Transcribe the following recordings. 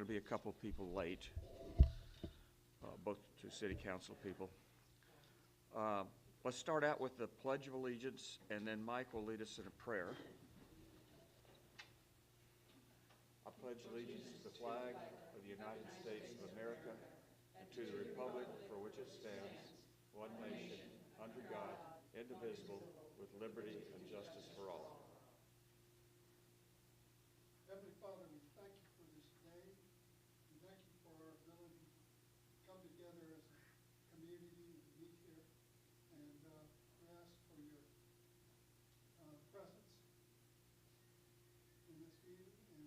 to be a couple people late, both two city council people. Let's start out with the Pledge of Allegiance, and then Mike will lead us in a prayer. I pledge allegiance to the flag of the United States of America and to the republic for which it stands, one nation, under God, indivisible, with liberty and justice for all. Heavenly Father, we thank you for this day. We thank you for our ability to come together as a community and meet here. And we ask for your presence in this meeting. And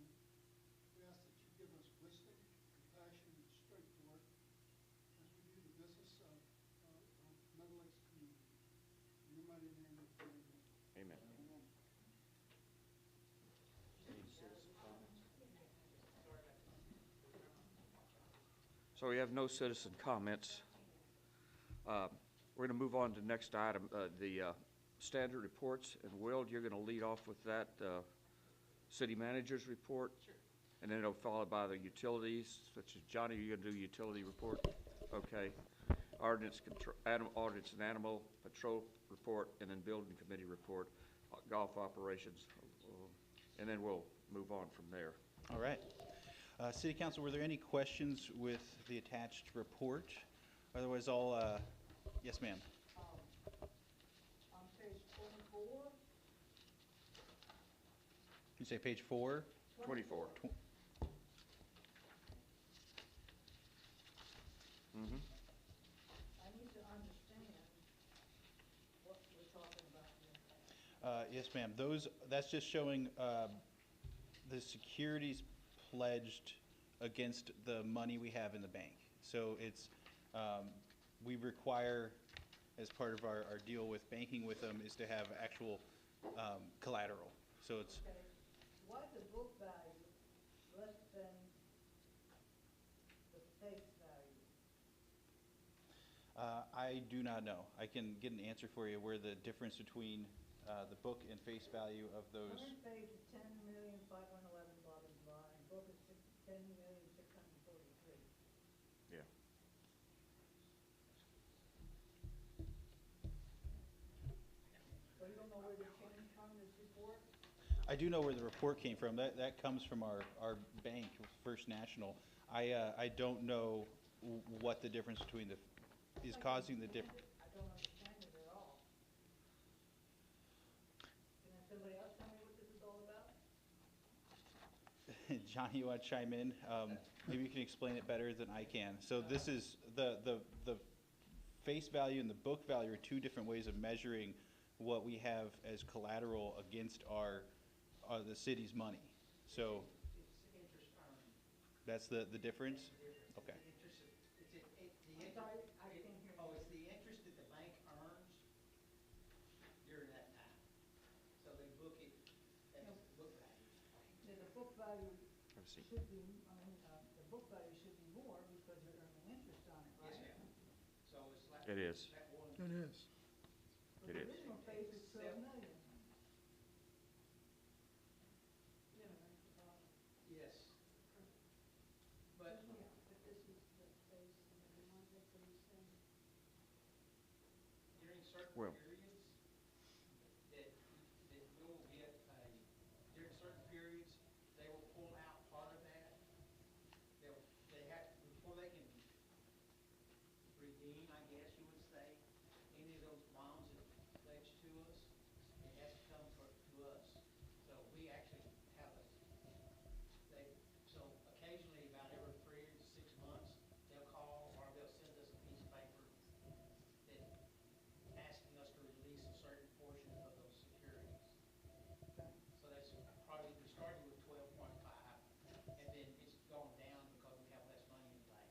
we ask that you give us wisdom, compassion, and strength, Lord, as we do the business of Meadow Lakes community. In your mighty name we pray. Amen. So we have no citizen comments. We're going to move on to the next item, the standard reports. And Will, you're going to lead off with that city manager's report? Sure. And then it'll be followed by the utilities, such as Johnny, you're going to do utility report? Okay. Ordinance and animal patrol report, and then building committee report, golf operations. And then we'll move on from there. All right. City Council, were there any questions with the attached report? Otherwise, I'll, yes, ma'am. On page 24. You say page 4? 24. Mm-hmm. I need to understand what we're talking about here. Yes, ma'am. That's just showing the securities pledged against the money we have in the bank. So it's, we require, as part of our deal with banking with them, is to have actual collateral. So it's, Okay, why the book value less than the face value? I do not know. I can get an answer for you where the difference between the book and face value of those. Current page is 10,511, blah, blah, blah, and book is 10,643. Yeah. So you don't know where this came from, this report? I do know where the report came from. That comes from our bank, First National. I don't know what the difference between is causing the difference. I don't understand it at all. Can somebody else tell me what this is all about? Johnny, you want to chime in? Maybe you can explain it better than I can. So this is the face value and the book value are two different ways of measuring what we have as collateral against the city's money. So It's interest earned. that's the difference? Okay. The interest, I'm sorry, I didn't hear you. it's the interest that the bank earns during that time. So they book it as book value. Yeah, the book value Have a seat. should be, the book value should be more because you're earning interest on it, right? Yes, ma'am. So it's like. It is. That one. It is. But It the is. original face is 12 million. Yes. But Yeah, but this is the face and the one that's the same. during certain Well. periods, that we'll get during certain periods, they will pull out part of that. They have, before they can redeem, I guess you would say, any of those bonds that pledged to us, it has to come to us. So we actually have so occasionally, about every 3 to 6 months, they'll call or they'll send us a piece of paper that asking us to release a certain portion of those securities. So that's probably, we started with 12.5, and then it's gone down because we have less money in the bank.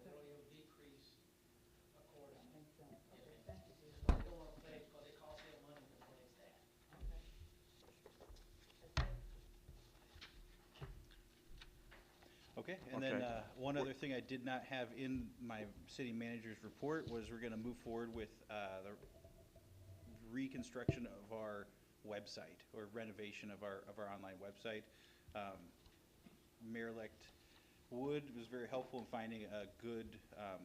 So it'll decrease accordingly. Makes sense. Yes, Okay, ma'am. thank you. They don't want to pledge because it costs them money to pledge that. Okay. Okay, and then Okay. one other thing I did not have in my city manager's report was we're going to move forward with the reconstruction of our website or renovation of our online website. Mayor-elect Wood was very helpful in finding a good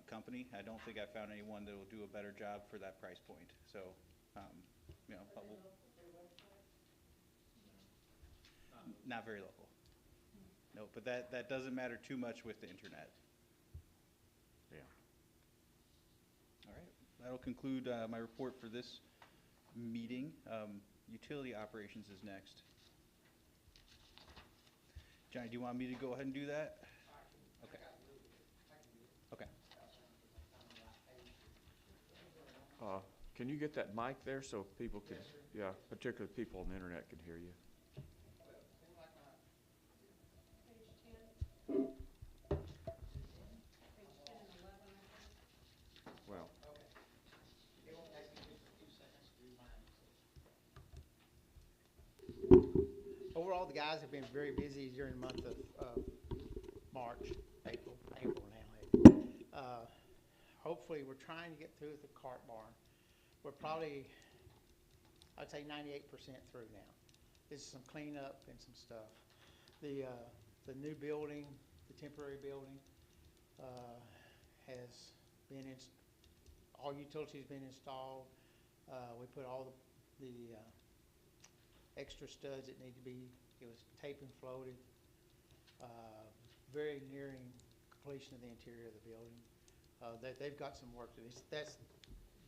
company. I don't think I found anyone that will do a better job for that price point. So, you know, not very local. No, but that doesn't matter too much with the internet. Yeah. All right, that'll conclude my report for this meeting. Utility operations is next. Johnny, do you want me to go ahead and do that? Okay. Okay. Can you get that mic there so people can, yeah, particularly people on the internet can hear you? Page 10. Page 10 and 11, I think. Well, It won't take me just a few seconds to do mine. Overall, the guys have been very busy during the month of March, April now. Hopefully, we're trying to get through the cart barn. We're probably, I'd say 98% through now. This is some cleanup and some stuff. The new building, the temporary building, has been all utilities been installed. We put all the extra studs that need to be, it was tape and floated. Very nearing completion of the interior of the building. They've got some work to do.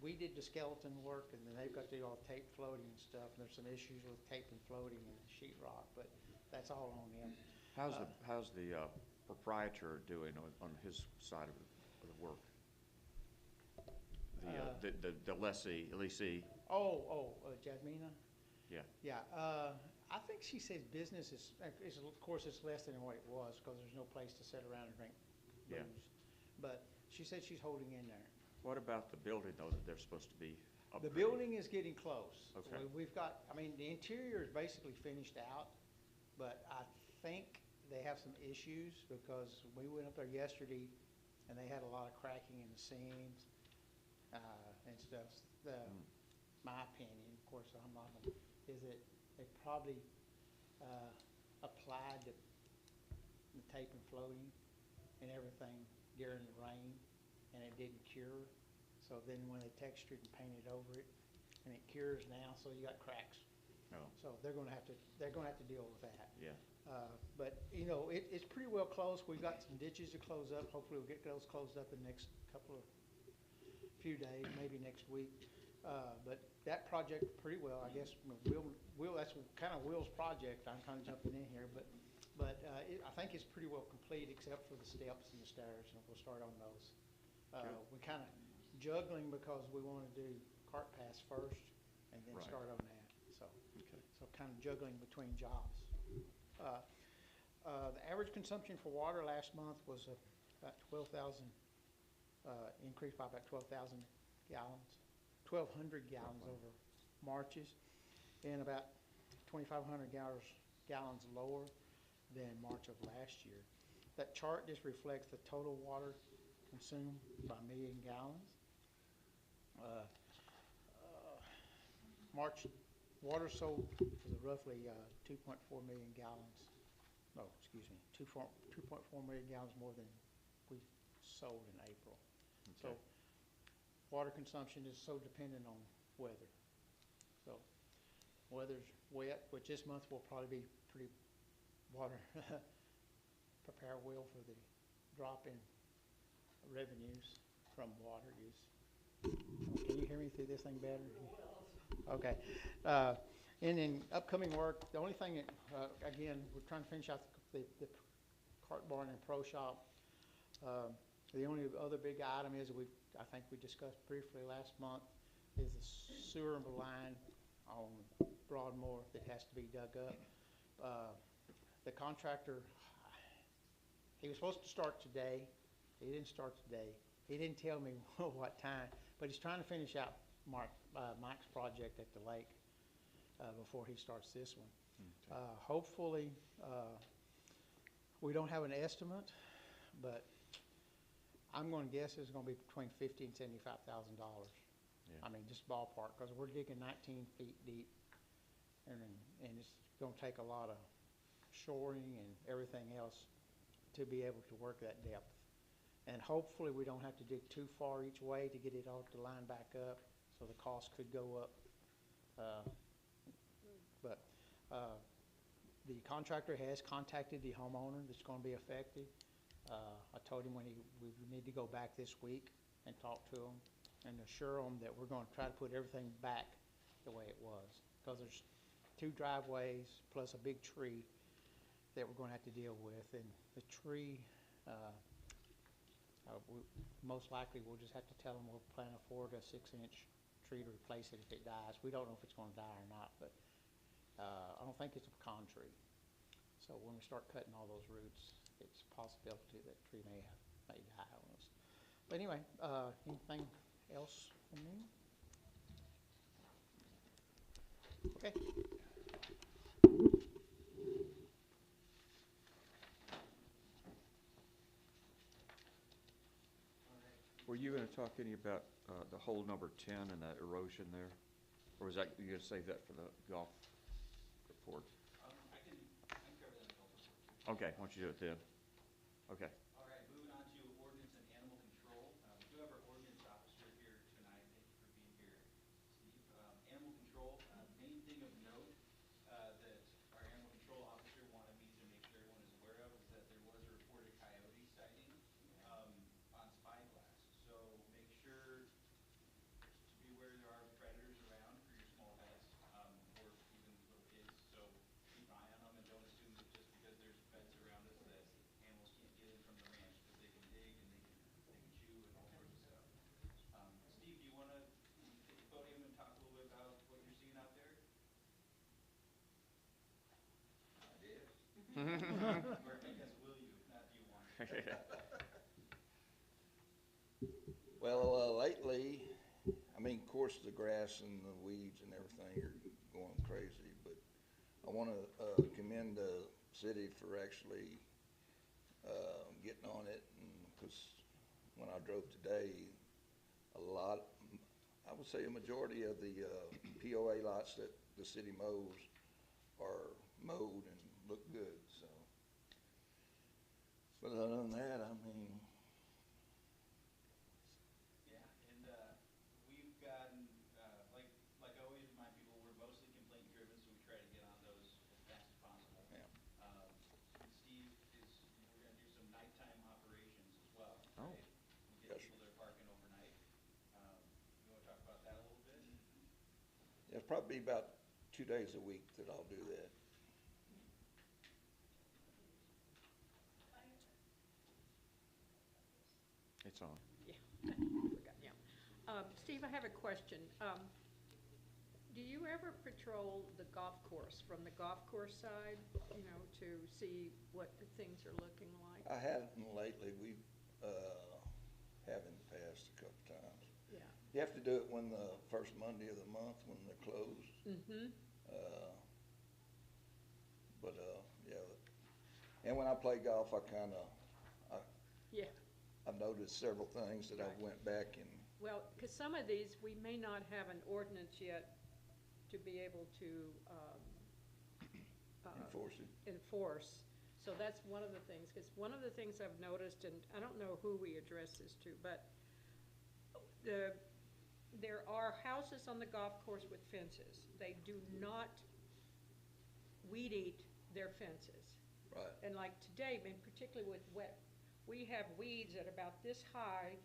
We did the skeleton work, and then they've got to do all tape floating and stuff. And there's some issues with tape and floating and sheetrock, but that's all on them. how's the proprietor doing on his side of the work? The lessee, Jasmina? Yeah. Yeah, I think she says business is, of course, it's less than what it was, because there's no place to sit around and drink Yeah. booze. But she said she's holding in there. What about the building, though, that they're supposed to be upgrading? The building is getting close. Okay. We've got, I mean, the interior is basically finished out, but I think they have some issues, because we went up there yesterday, and they had a lot of cracking in the seams, and stuff. My opinion, of course, I'm not, is that they probably applied the tape and floating and everything during the rain, and it didn't cure. So then when they textured and painted over it, and it cures now, so you got cracks. Oh, So they're gonna have to deal with that. yeah. But, you know, it's pretty well close. We've got some ditches to close up. Hopefully we'll get those closed up in the next few days, maybe next week. But that project pretty well, I guess, Will, that's kind of Will's project. I'm kind of jumping in here, but I think it's pretty well complete, except for the steps and the stairs, and we'll start on those. Good. We're kind of juggling, because we want to do cart pass first, and then Right. start on that, so. Okay. So kind of juggling between jobs. The average consumption for water last month was about 12,000, increased by about 12,000 gallons, 1,200 gallons over March's, and about 2,500 gallons lower than March of last year. That chart just reflects the total water consumed by million gallons. March water sold was roughly 2.4 million gallons. No, excuse me, 2.4 million gallons more than we sold in April. So Okay. water consumption is so dependent on weather. So weather's wet, which this month will probably be pretty water, prepare well for the drop in revenues from water use. Can you hear me through this thing better? Okay. And in upcoming work, the only thing that, again, we're trying to finish out the cart barn and pro shop. The only other big item is, I think we discussed briefly last month, is the sewer line on Broadmoor that has to be dug up. The contractor, he was supposed to start today. He didn't start today. He didn't tell me what time, but he's trying to finish out Mike's project at the lake before he starts this one. Okay. Hopefully, we don't have an estimate, but I'm going to guess it's going to be between $50,000 and $75,000. Yeah. I mean, just ballpark, because we're digging 19 feet deep, and it's going to take a lot of shoring and everything else to be able to work that depth. And hopefully, we don't have to dig too far each way to get it all to line back up, so the cost could go up. But the contractor has contacted the homeowner that's gonna be affected. I told him we need to go back this week and talk to him and assure him that we're gonna try to put everything back the way it was. Because there's 2 driveways plus a big tree that we're gonna have to deal with. And the tree, most likely, we'll just have to tell them we'll plant a 4 to 6-inch tree to replace it if it dies. We don't know if it's gonna die or not, but I don't think it's a pecan tree. So when we start cutting all those roots, it's a possibility that tree may die on us. But anyway, anything else from me? Okay. Were you gonna talk any about the hole number 10 and that erosion there? Or was that, you gonna save that for the golf report? I can cover that in the golf report too. Okay, why don't you do it then? Okay. All right, moving on to ordinance and animal control. We do have our ordinance officer here tonight. Thank you for being here, Steve. Animal control, main thing of note that our animal control officer wanted me to make sure everyone is aware of is that there was a reported coyote sighting on Spyglass. So make sure to be aware there are predators around for your small pets or even little kids. So keep an eye on them and don't assume that just because there's pets around us that animals can't get in from the ranch, because they can dig and they can chew and all sorts of stuff. Steve, do you want to take the podium and talk a little bit about what you're seeing out there? I did. Or I guess will you, not do you want to. Well, lately, I mean, of course, the grass and the weeds and everything are going crazy, but I want to commend the city for actually getting on it, because when I drove today, I would say a majority of the POA lots that the city mows are mowed and look good, so. But other than that, I mean, Yeah, and we've gotten, like I always remind people, we're mostly complaint driven, so we try to get on those as fast as possible. Yeah. Steve we're gonna do some nighttime operations as well, Oh. right? We get Yes, people that are parking overnight. You wanna talk about that a little bit? it's probably about 2 days a week that I'll do that. It's on. Yeah, I forgot, yeah. Steve, I have a question. Do you ever patrol the golf course, from the golf course side, you know, to see what the things are looking like? I haven't lately, we have in the past a couple times. Yeah. You have to do it when the first Monday of the month when they're closed. Mm-hmm. But yeah, and when I play golf, Yeah. I've noticed several things that I Right. went back and, Well, because some of these, we may not have an ordinance yet to be able to enforce it. enforce. So that's one of the things, because one of the things I've noticed, and I don't know who we address this to, but there are houses on the golf course with fences. They do not weed eat their fences. Right. And like today, and particularly with wet, we have weeds at about this high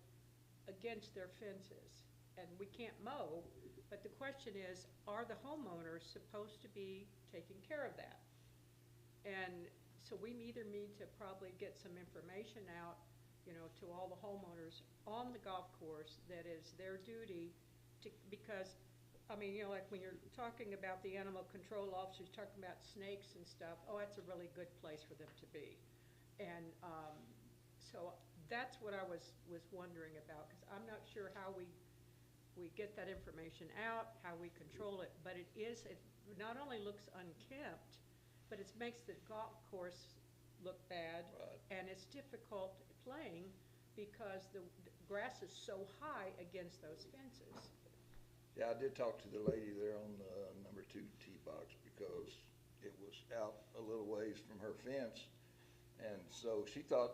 against their fences. And we can't mow, but the question is, are the homeowners supposed to be taking care of that? And so we either need to probably get some information out, you know, to all the homeowners on the golf course that is their duty to, because, I mean, you know, like when you're talking about the animal control officers, talking about snakes and stuff, oh, that's a really good place for them to be. And so that's what I was wondering about, because I'm not sure how we get that information out, how we control it, but it not only looks unkempt, but it makes the golf course look bad. Right. And it's difficult playing because the grass is so high against those fences. Yeah, I did talk to the lady there on the number 2 tee box because it was out a little ways from her fence, And so she thought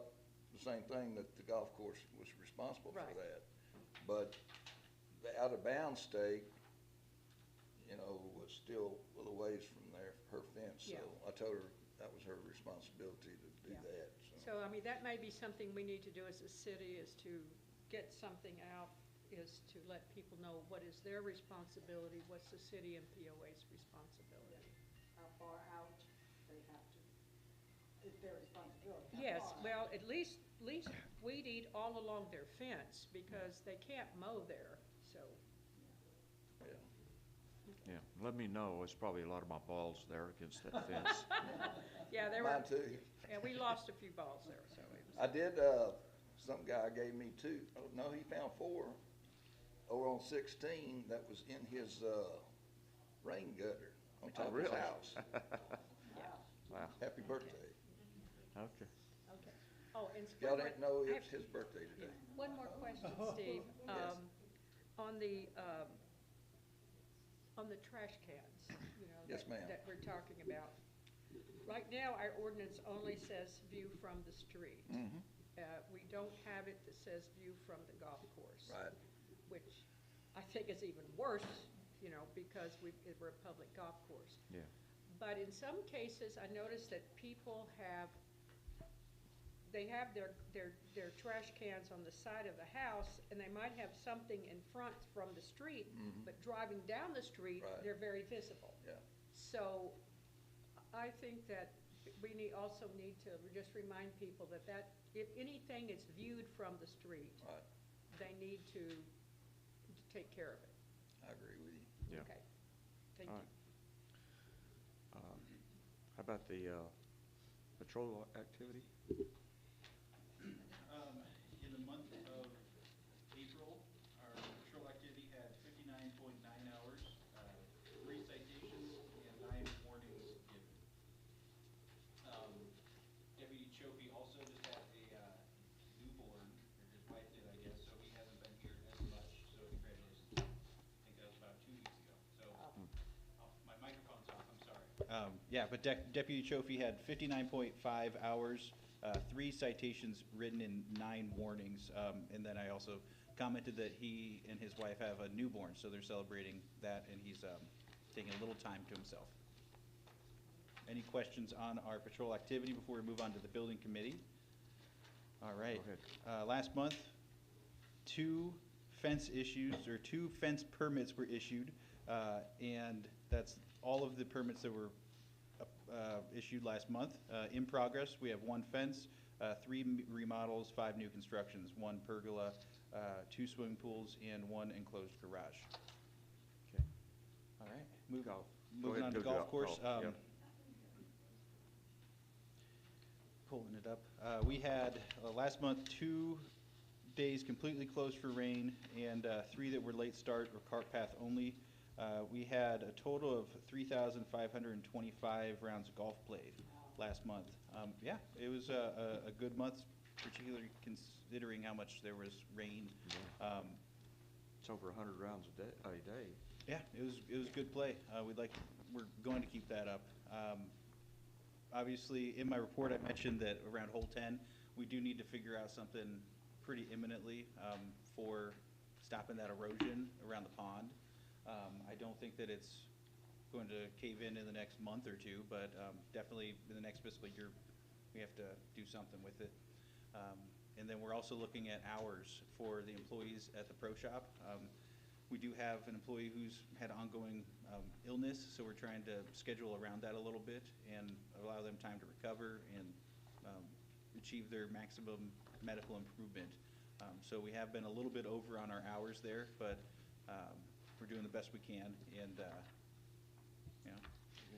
the same thing, that the golf course was responsible for Right. that. But the out-of-bounds stake, you know, was still a little ways from her fence. So Yeah. I told her that was her responsibility to do Yeah. that, So, I mean, that may be something we need to do as a city, is to get something out, is to let people know what is their responsibility, what's the city and POA's responsibility. How far out they have to, it's their responsibility. How Yes, far out. well, at least weed eat all along their fence, because they can't mow there, so. yeah. Yeah, let me know. It's probably a lot of my balls there against that fence. Yeah, there were, Mine too. yeah, we lost a few balls there, so it was. I did, some guy gave me 2, oh, no, he found 4 over on 16 that was in his, rain gutter on top of his really? house. Wow, Happy birthday. okay. Okay. Oh, and. Y'all didn't know I it's have his birthday today. One more question, Steve. Yes. On the trash cans, you know. Yes, ma'am. That we're talking about. Right now, our ordinance only says view from the street. Mm-hmm. We don't have it that says view from the golf course. Right. Which I think is even worse, you know, because we're a public golf course. Yeah. But in some cases, I noticed that people have their trash cans on the side of the house, and they might have something in front from the street, Mhm. but driving down the street, Right. they're very visible. Yeah. So I think that we also need to just remind people that if anything is viewed from the street, Right. they need to take care of it. I agree with you. Yeah. Okay, thank All you. right. How about the patrol activity? In the month of April, our patrol activity had 59.9 hours, 3 citations, and 9 warnings given. Deputy Chope also just had a newborn, or his wife did, I guess, so he hasn't been here as much, so congratulations. I think that was about 2 weeks ago. So, my microphone's off, I'm sorry. Yeah, but Deputy Chope had 59.5 hours, 3 citations written and 9 warnings. And then I also commented that he and his wife have a newborn, so they're celebrating that, and he's taking a little time to himself. Any questions on our patrol activity before we move on to the building committee? All right. Go ahead. Last month, 2 fence issues, or 2 fence permits were issued, and that's all of the permits that were issued last month. In progress, we have 1 fence, 3 remodels, 5 new constructions, 1 pergola, 2 swimming pools, and 1 enclosed garage. Okay. All right. Golf. Go Moving ahead on and to do golf course. Yep. Pulling it up. We had, last month, 2 days completely closed for rain, and 3 that were late start or cart path only. We had a total of 3,525 rounds of golf played last month. Yeah, it was a good month, particularly considering how much there was rain. It's over 100 rounds a day. Yeah, it was good play. We're going to keep that up. Obviously, in my report, I mentioned that around hole 10, we do need to figure out something pretty imminently for stopping that erosion around the pond. I don't think that it's going to cave in the next month or 2, but definitely in the next fiscal year, we have to do something with it. And then we're also looking at hours for the employees at the pro shop. We do have an employee who's had ongoing illness, so we're trying to schedule around that a little bit and allow them time to recover and achieve their maximum medical improvement. So we have been a little bit over on our hours there, but we're doing the best we can, and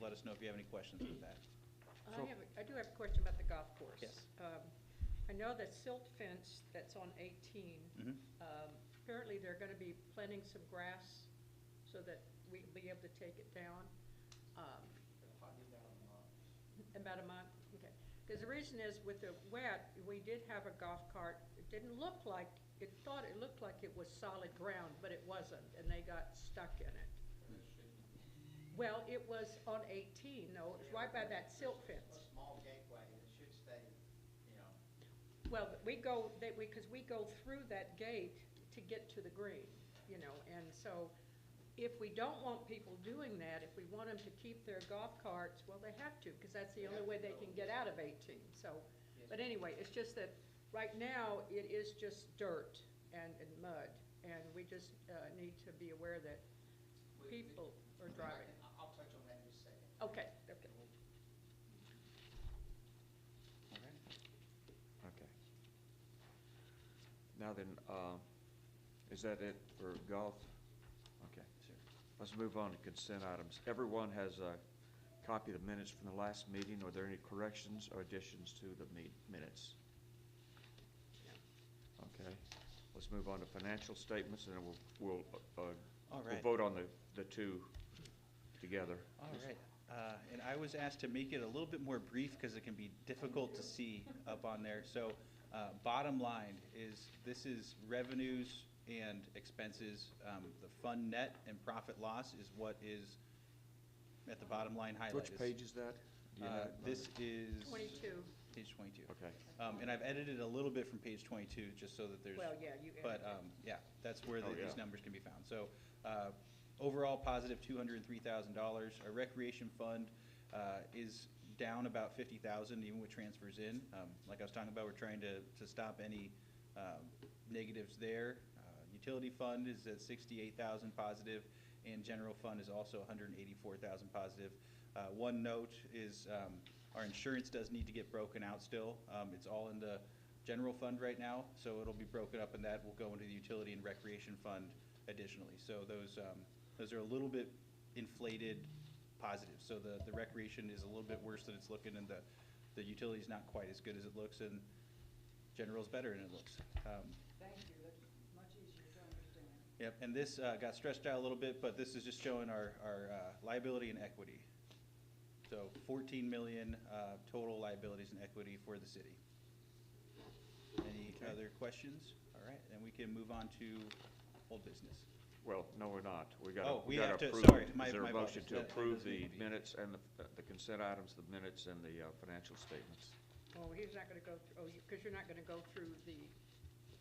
let us know if you have any questions with that. I do have a question about the golf course. Yes. I know that silt fence that's on 18, Mhm. apparently they're gonna be planting some grass so that we'll be able to take it down. About a month, okay. Because the reason is, with the wet, we did have a golf cart. It didn't look like, it looked like it was solid ground, but it wasn't, and they got stuck in it. Well, it was on 18, no, it was right by that silt A fence. small gateway, and it should stay Well, because we go through that gate to get to the green, you know, and so if we don't want people doing that, if we want them to keep their golf carts, well, they have to, because that's the only way they can get out of 18, so. But anyway, it's just that, right now, it is just dirt and mud, and we just need to be aware that people are driving. I'll touch on that in just a second. Okay, okay. Okay. Now then, is that it for golf? Okay. Let's move on to consent items. Everyone has a copy of the minutes from the last meeting. Are there any corrections or additions to the minutes? Okay. Let's move on to financial statements, and then we'll All we'll right. vote on the two together. All right. And I was asked to make it a little bit more brief because it can be difficult to see up on there. So bottom line is, this is revenues and expenses. The fund net and profit loss is what is at the bottom line highlighted. Which page is that? Do you have it? This is 22. page 22. Okay. And I've edited a little bit from page 22, just so that there's. Well, yeah, you. But, yeah, that's where Oh, yeah. these numbers can be found. So, overall positive $203,000. Our recreation fund, is down about 50,000 even with transfers in. Like I was talking about, we're trying to stop any, negatives there. Utility fund is at 68,000 positive, and general fund is also 184,000 positive. One note is, our insurance does need to get broken out still. It's all in the general fund right now, so it'll be broken up, and that will go into the utility and recreation fund additionally. So those are a little bit inflated positives. So the recreation is a little bit worse than it's looking, and the utility's not quite as good as it looks, and general's better than it looks. Thank you, that's much easier to understand. Yep, and this got stretched out a little bit, but this is just showing our liability and equity. So 14 million total liabilities and equity for the city. Any other questions? All right, then we can move on to old business. Well, no, we're not. Oh, we gotta have to- approve. sorry, my Is there a motion apologies. to That approve does need the to be- minutes and the consent items, the minutes and the financial statements? Oh, he's not gonna go, because you're not gonna go through the,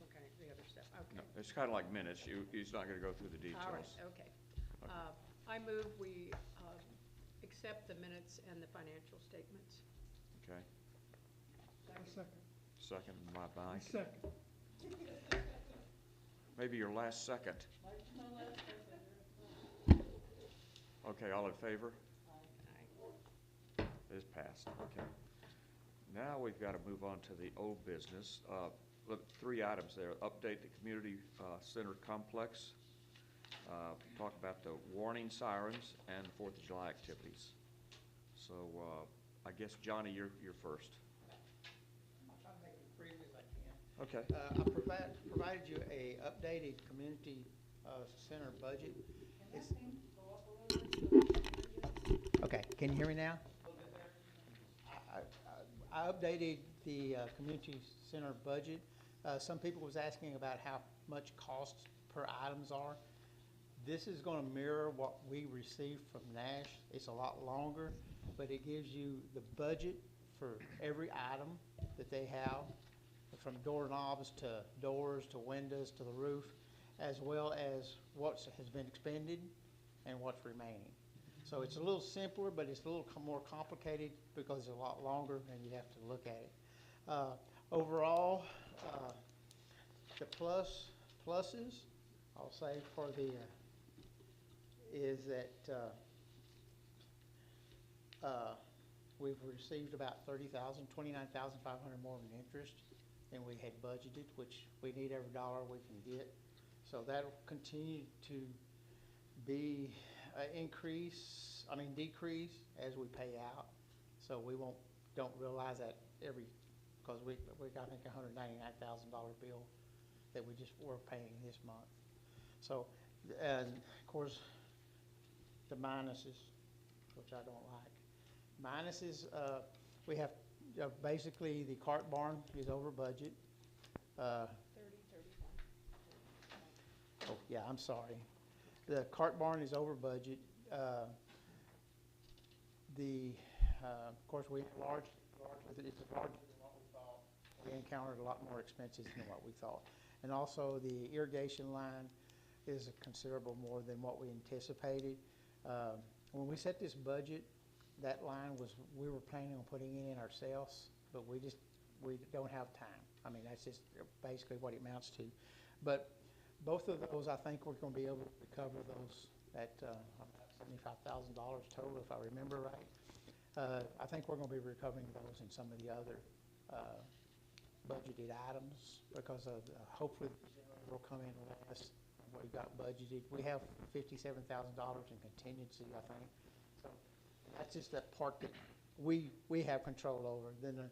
okay, the other stuff, okay. No, it's kind of like minutes. He's not going to go through the All right, details. okay. Okay. I move we accept the minutes and the financial statements. Okay. Second. Second by Mike. Second. Maybe your last second. Okay, all in favor? It's passed, okay. Now we've got to move on to the old business. Look, 3 items there. Update the community center complex. Talk about the warning sirens and 4th of July activities. So I guess, Johnny, you're first. I'll try to make it as brief as I can. Okay. I provided you a updated community center budget. Can It's- that thing go up a little bit? Okay, can you hear me now? A little bit better? I updated the community center budget. Some people was asking about how much costs per items are. This is gonna mirror what we received from Nash. It's a lot longer, but it gives you the budget for every item that they have, from doorknobs to doors to windows to the roof, as well as what has been expended and what's remaining. So it's a little simpler, but it's a little more complicated because it's a lot longer and you have to look at it. Overall, the pluses, I'll say for the, is that we've received about 29,500 more in interest than we had budgeted, which we need every dollar we can get. So that'll continue to be decrease as we pay out. So we don't realize that because we got, I think, $199,000 bill that we're paying this month. So, and of course, the minuses, which I don't like. Minuses, we have, basically, the cart barn is over budget. 30, 31. Oh, yeah, I'm sorry. The cart barn is over budget. Of course, it's larger than what we thought. we encountered a lot more expenses than what we thought. And also, the irrigation line is considerable more than what we anticipated. When we set this budget, that line was, we were planning on putting it in ourselves, but we don't have time. I mean, that's just basically what it amounts to. But both of those, I think we're gonna be able to recover those at, about $75,000 total, if I remember right. I think we're gonna be recovering those in some of the other, budgeted items, because of, hopefully, will come in less than what we got budgeted. We have $57,000 in contingency, I think. So that's just that part that we have control over. Then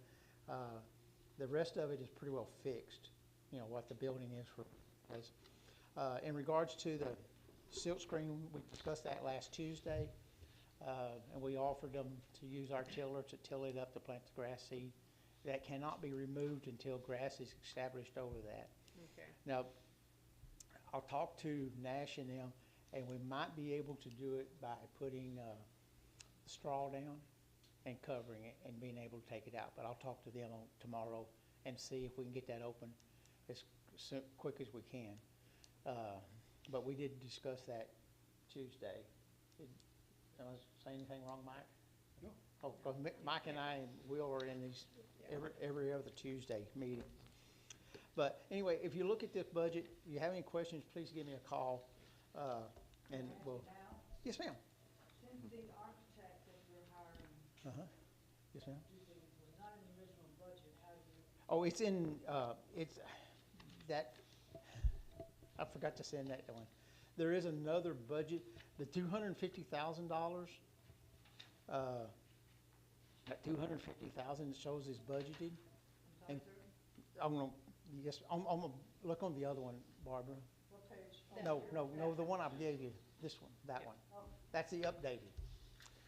the rest of it is pretty well fixed, you know, what the building is for. In regards to the silt screen, we discussed that last Tuesday, and we offered them to use our tiller to till it up to plant the grass seed. That cannot be removed until grass is established over that. Okay. Now, I'll talk to Nash and them, and we might be able to do it by putting straw down and covering it and being able to take it out. But I'll talk to them tomorrow and see if we can get that open as quick as we can. But we did discuss that Tuesday. Did I say anything wrong, Mike? No. Oh, 'cause Mike and I and Will are in these every other Tuesday meeting. But anyway, if you look at this budget, if you have any questions, please give me a call, and we'll, Now, yes, ma'am. since the architect that you're hiring, Uh-huh. Yes, ma'am. was not in the original budget, how do you? Oh, it's in, it's, that, I forgot to send that one. There is another budget, the $250,000, that $250,000 shows is budgeted. And I'm gonna, yes, I'm gonna look on the other one, Barbara. What page? No, the one I gave you, this one, that one. Oh. That's the updated.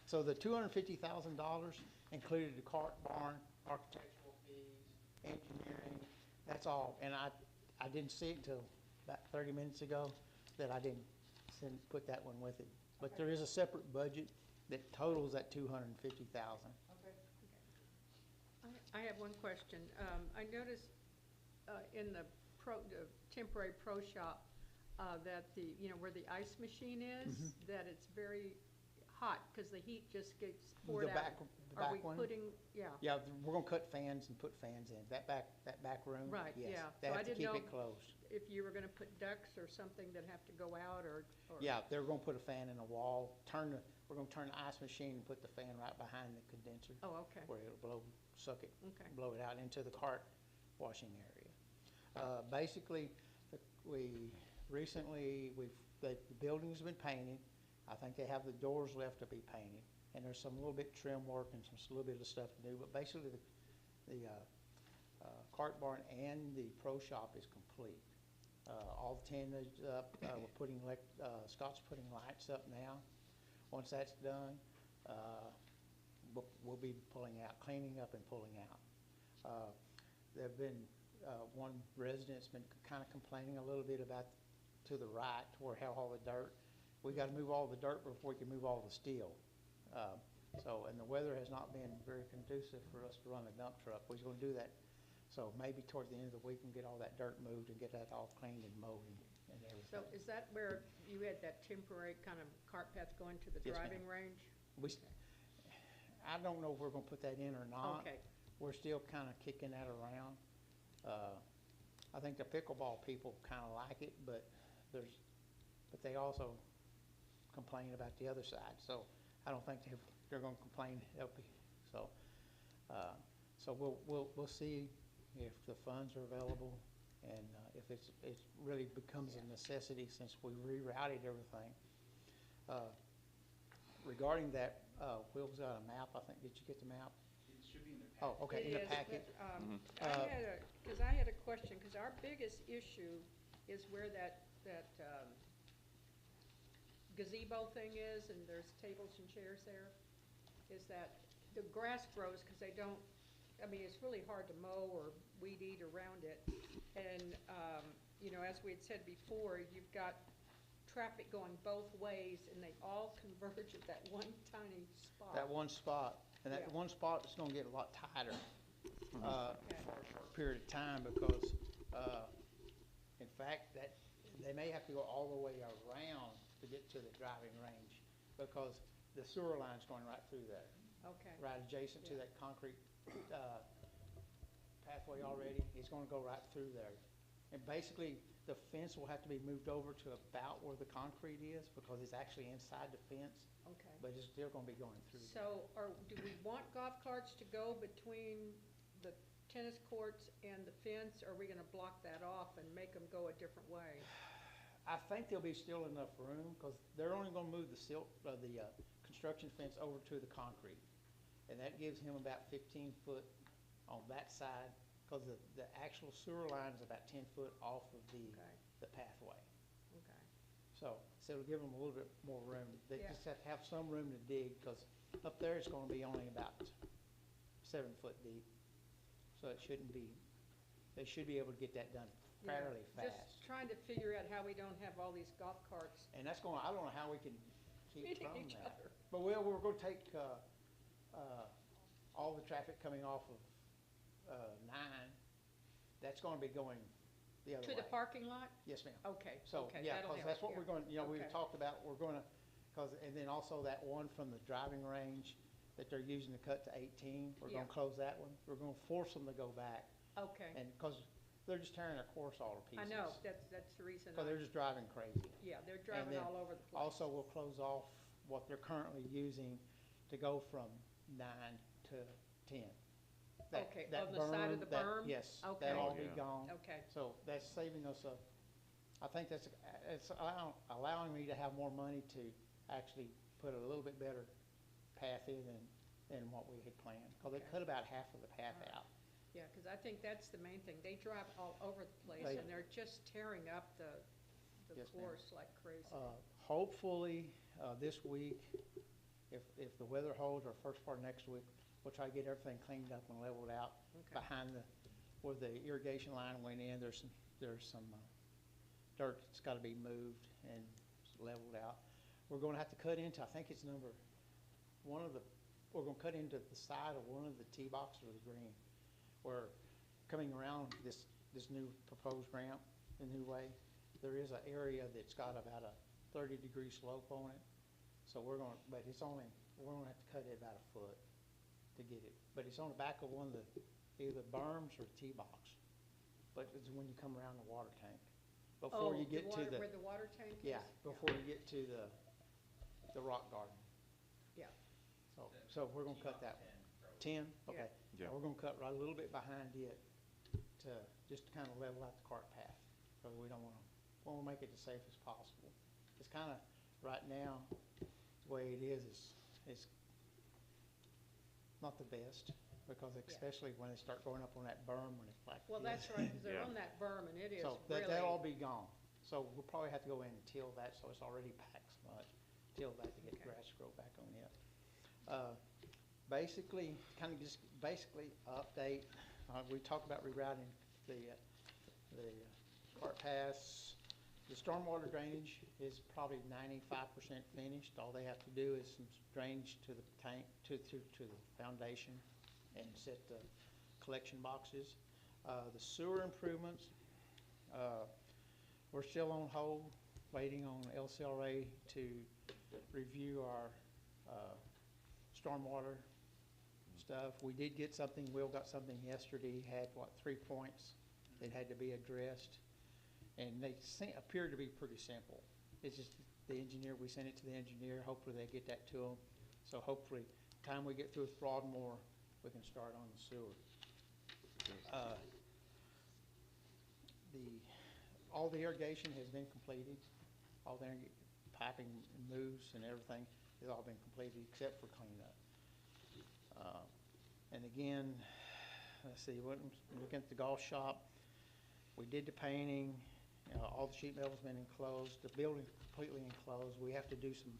So the $250,000 included the cart barn, architectural fees, engineering, that's all. And I didn't see it until about 30 minutes ago that I didn't put that one with it. But there is a separate budget that totals that $250,000. Okay. I have one question. I noticed in the temporary pro shop that where the ice machine is, that it's very hot because the heat just gets poured The out. back Are we one? putting, yeah, Yeah, we're gonna cut fans and put fans in. That back room? Right, yes. yeah. They So I have to didn't keep know it closed. if you were gonna put ducts or something that have to go out or. Yeah, they're gonna put a fan in the wall, we're gonna turn the ice machine and put the fan right behind the condenser. Oh, okay, Where it'll suck it, okay. blow it out into the cart washing area. Basically, the building's been painted. I think they have the doors left to be painted, and there's some little bit trim work and some little bit of stuff to do, but basically the cart barn and the pro shop is complete. All the tin is up, Scott's putting lights up now. Once that's done, we'll be cleaning up and pulling out. There've been, one resident's been kind of complaining a little bit about to the right where all the dirt. We gotta move all the dirt before we can move all the steel. And the weather has not been very conducive for us to run a dump truck. We're gonna do that. So maybe towards the end of the week and get all that dirt moved and get that all cleaned and mowed and everything. So is that where you had that temporary kind of cart path going to the Yes, ma'am. driving range? I don't know if we're gonna put that in or not. Okay, We're still kind of kicking that around. I think the pickleball people kind of like it, but they also complain about the other side. So I don't think they're gonna complain. So we'll see if the funds are available and if it really becomes a necessity since we rerouted everything. Regarding that, Will's got a map, I think. Did you get the map? It should be in the Oh, okay, It in the is, packet. but, I had a question, because our biggest issue is where that gazebo thing is, and there's tables and chairs there, is that the grass grows because they don't, it's really hard to mow or weed eat around it. And, as we had said before, you've got traffic going both ways, and they all converge at that one tiny spot. That one spot, and that Yeah. one spot is gonna get a lot tighter. Okay. period of time because, in fact, that, they may have to go all the way around to get to the driving range because the sewer line's going right through there, Okay, right adjacent to Yeah. that concrete pathway already. It's going to go right through there. And basically, the fence will have to be moved over to about where the concrete is because it's actually inside the fence, okay. but it's still going to be going through there. So, do we want golf carts to go between the tennis courts and the fence? Or are we gonna block that off and make them go a different way? I think there'll be still enough room, because they're only gonna move the construction fence over to the concrete. And that gives him about 15 foot on that side, because the actual sewer line is about 10 foot off of Okay, the pathway. okay. So it'll give them a little bit more room. They Yeah. just have to have some room to dig, because up there it's gonna be only about 7 foot deep. So it shouldn't be, they should be able to get that done Yeah, fairly fast. Just trying to figure out how we don't have all these golf carts And that's going, I don't know how we can keep hitting from each that. other. But we're going to take all the traffic coming off of 9, that's going to be going the other To way. the parking lot? Yes, ma'am. Okay, So, okay, yeah, that'll because help, that's what yeah. we're going, we've Okay. talked about, we're going to, and then also that one from the driving range that they're using to cut to 18, we're going Yeah. to close that one. We're going to force them to go back, Okay, and, because they're just tearing their course all to I pieces. know, that's the reason. Because they're just driving crazy. Yeah, they're driving then all over the place. Also, we'll close off what they're currently using to go from 9 to 10. Okay, on the side of the berm? Yes, Okay. that'll all Oh, be yeah. gone. Okay, So that's saving us I think it's allowing me to have more money to actually put a little bit better path in than what we had planned. Because they Okay. cut about half of the path All right. out. yeah, because I think that's the main thing. They drive all over the place, They- and they're just tearing up the Yes, ma'am. course like crazy. Hopefully, this week, if the weather holds, or first part of next week, we'll try to get everything cleaned up and leveled out Okay, behind where the irrigation line went in. There's some dirt that's got to be moved and leveled out. We're going to have to cut into, I think it's we're going to cut into the side of one of the tee boxes of the green. We're coming around this new proposed ramp, the new way. There is an area that's got about a 30-degree slope on it. So we're going to have to cut it about a foot to get it. But it's on the back of one of either berms or tee box. But it's when you come around the water tank. Before you get to where the water tank is? yeah, before you get to the rock garden. Yeah. So we're gonna cut that. 10, okay. Yeah. We're gonna cut right a little bit behind it to just kind of level out the cart path. So we don't wanna make it as safe as possible. It's kind of, right now, the way it is not the best, because especially when they start going up on that berm when it's like Well, this. that's right, because they're Yeah. on that berm, and it is So really. that'll all be gone. So we'll probably have to go in and till that, so it's already packed so much. Till that to get Okay. grass to grow back on it. Basically, update, we talked about rerouting the cart paths. The stormwater drainage is probably 95% finished. All they have to do is some drainage to the tank, to the foundation, and set the collection boxes. The sewer improvements, we're still on hold, waiting on LCRA to review our stormwater stuff. We did get something, Will got something yesterday, had 3 points that had to be addressed. And they appeared to be pretty simple. It's just the engineer, we sent it to the engineer, hopefully they get that to them. So hopefully, time we get through with Broadmoor, we can start on the sewer. All the irrigation has been completed. All the piping moves and everything has all been completed except for cleanup. And again, let's see, looking at the golf shop, we did the painting, all the sheet metal's been enclosed, the building's completely enclosed. We have to do some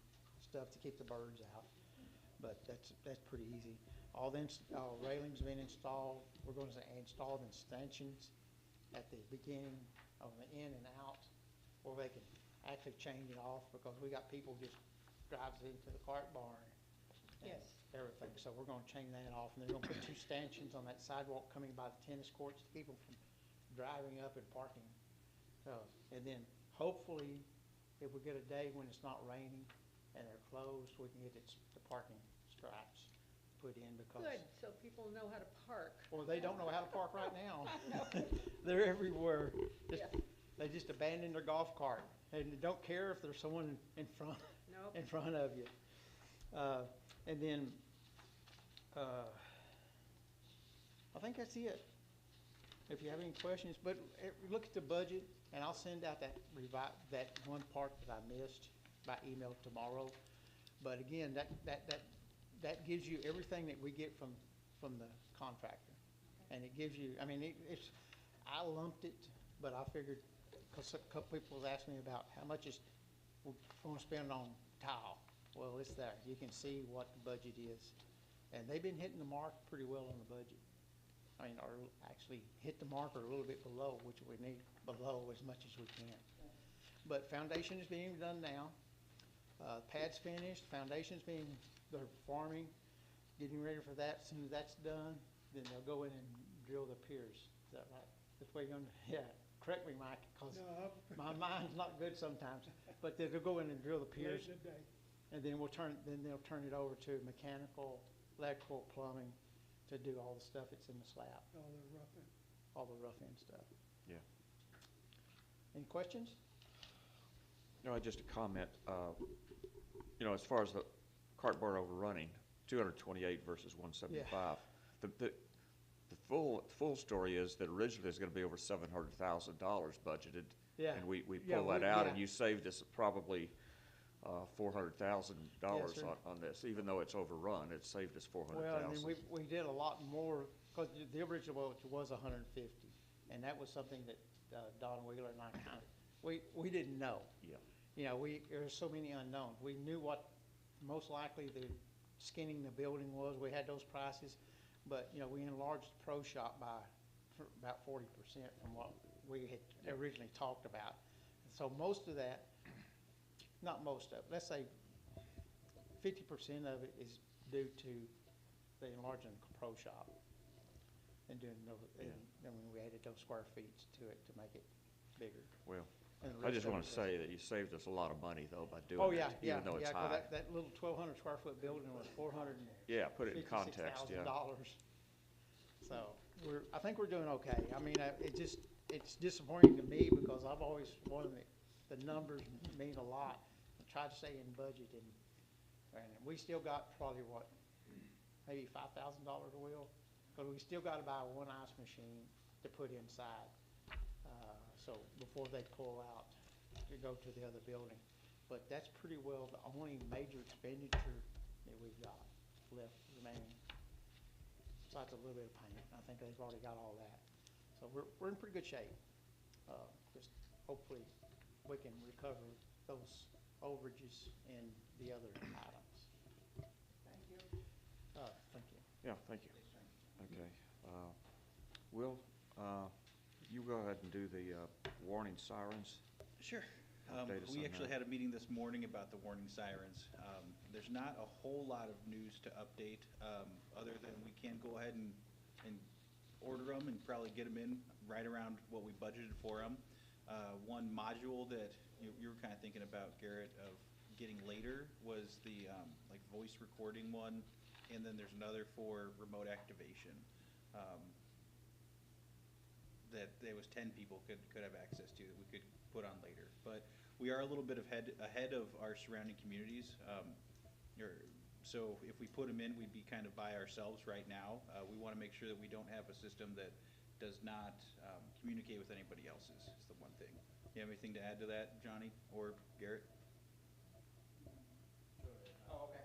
stuff to keep the birds out, but that's pretty easy. All the railings been installed. We're going to install the stanchions at the beginning of the in and out, where they can actually change it off, because we got people just drives into the cart barn. and Yes. everything. So we're gonna chain that off, and they're gonna put 2 stanchions on that sidewalk coming by the tennis courts to keep them from driving up and parking. So, and then hopefully, if we get a day when it's not raining and they're closed, we can get the parking stripes put in because. Good, so people know how to park. Well, they don't know how to park right now. They're everywhere. Just- Yeah. They just abandon their golf cart and they don't care if there's someone in front, Nope. in front of you. And then, I think that's it. If you have any questions, but look at the budget, and I'll send out that that one part that I missed by email tomorrow. But again, that gives you everything that we get from the contractor. And it gives you, I mean, it's, I lumped it, but I figured, because a couple people was asking me about how much we're gonna spend on tile. Well, it's there. You can see what the budget is. And they've been hitting the mark pretty well on the budget. I mean, or actually hit the mark or a little bit below, which we need below as much as we can. But foundation is being done now. Pad's finished, they're farming, getting ready for that. As soon as that's done, then they'll go in and drill the piers. Is that right? That's where you're gonna, yeah, correct me, Mike, because my mind's not good sometimes. But they'll go in and drill the piers. And then they'll turn it over to mechanical, electrical, plumbing to do all the stuff that's in the slab, all the rough end stuff. Yeah. Any questions? No, just a comment, you know, as far as the cartboard overrunning, 228 versus 175. The full story is that originally it's gonna be over $700,000 budgeted. Yeah. And we Yeah, pull that out, and yeah. you saved us probably $400,000 Yes, sir. on this, even though it's overrun, it saved us Well, and then $400,000. we did a lot more, because the original was 150, and that was something that Don Wheeler and I kind of, we didn't know. Yeah. You know, there were so many unknowns. We knew what most likely the skinning the building was. We had those prices, but, you know, we enlarged the pro shop for about 40% from what we had originally talked about. So most of that, not most of it, let's say 50% of it is due to the enlarging the pro shop and doing those, and then we added those square feet to it to make it bigger. Well, And the I rest just of want it to is- say that you saved us a lot of money, though, by doing Oh, that, yeah, even though it's 'cause high. that little 1,200 square foot building was Yeah, put it in context, yeah. $456,000. So I think we're doing okay. I mean, it's disappointing to me because I've always wanted the numbers mean a lot. I tried to stay in budget and we still got probably what, maybe $5,000 a wheel? Because we still got to buy one ice machine to put inside. So before they pull out to go to the other building. But that's pretty well the only major expenditure that we've got left remaining. Besides a little bit of paint. I think they've already got all that. So we're in pretty good shape. Just hopefully we can recover those overages in the other items. Thank you. Thank you. Yeah, thank you. Okay. Will, you go ahead and do the warning sirens. Sure. Update us We on actually that. had a meeting this morning about the warning sirens. There's not a whole lot of news to update, other than we can go ahead and order them and probably get them in right around what we budgeted for them. One module that you were kind of thinking about, Garrett, of getting later was the like voice recording one, and then there's another for remote activation. That there was 10 people could have access to that we could put on later. But we are a little bit ahead of our surrounding communities. So if we put them in, we'd be kind of by ourselves right now. We want to make sure that we don't have a system that does not communicate with anybody else's, is the one thing. You have anything to add to that, Johnny or Garrett? Oh, okay.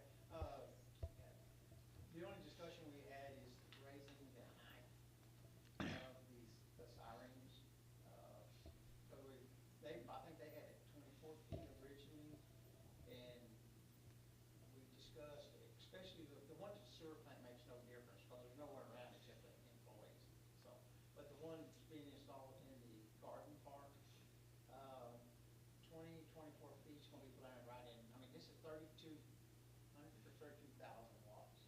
The only discussion we had is raising the height of the sirens. So I think they had it 24 feet originally, and we discussed, especially the one at the sewer plant makes no difference, because there's nowhere around except the employees. So, but the one that's being installed in the garden park, 24 feet is gonna be planted right in, I mean, this is 3,200 or 32,000 watts.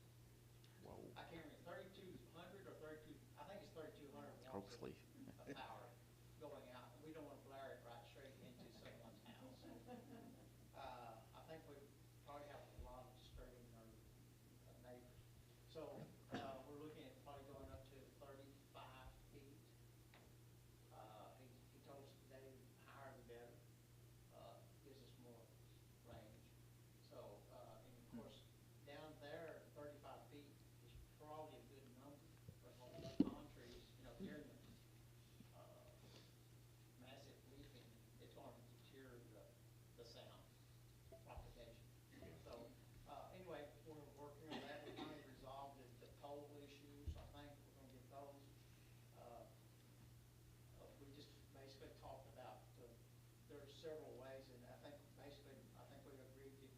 several ways, and I think basically, I think we agreed that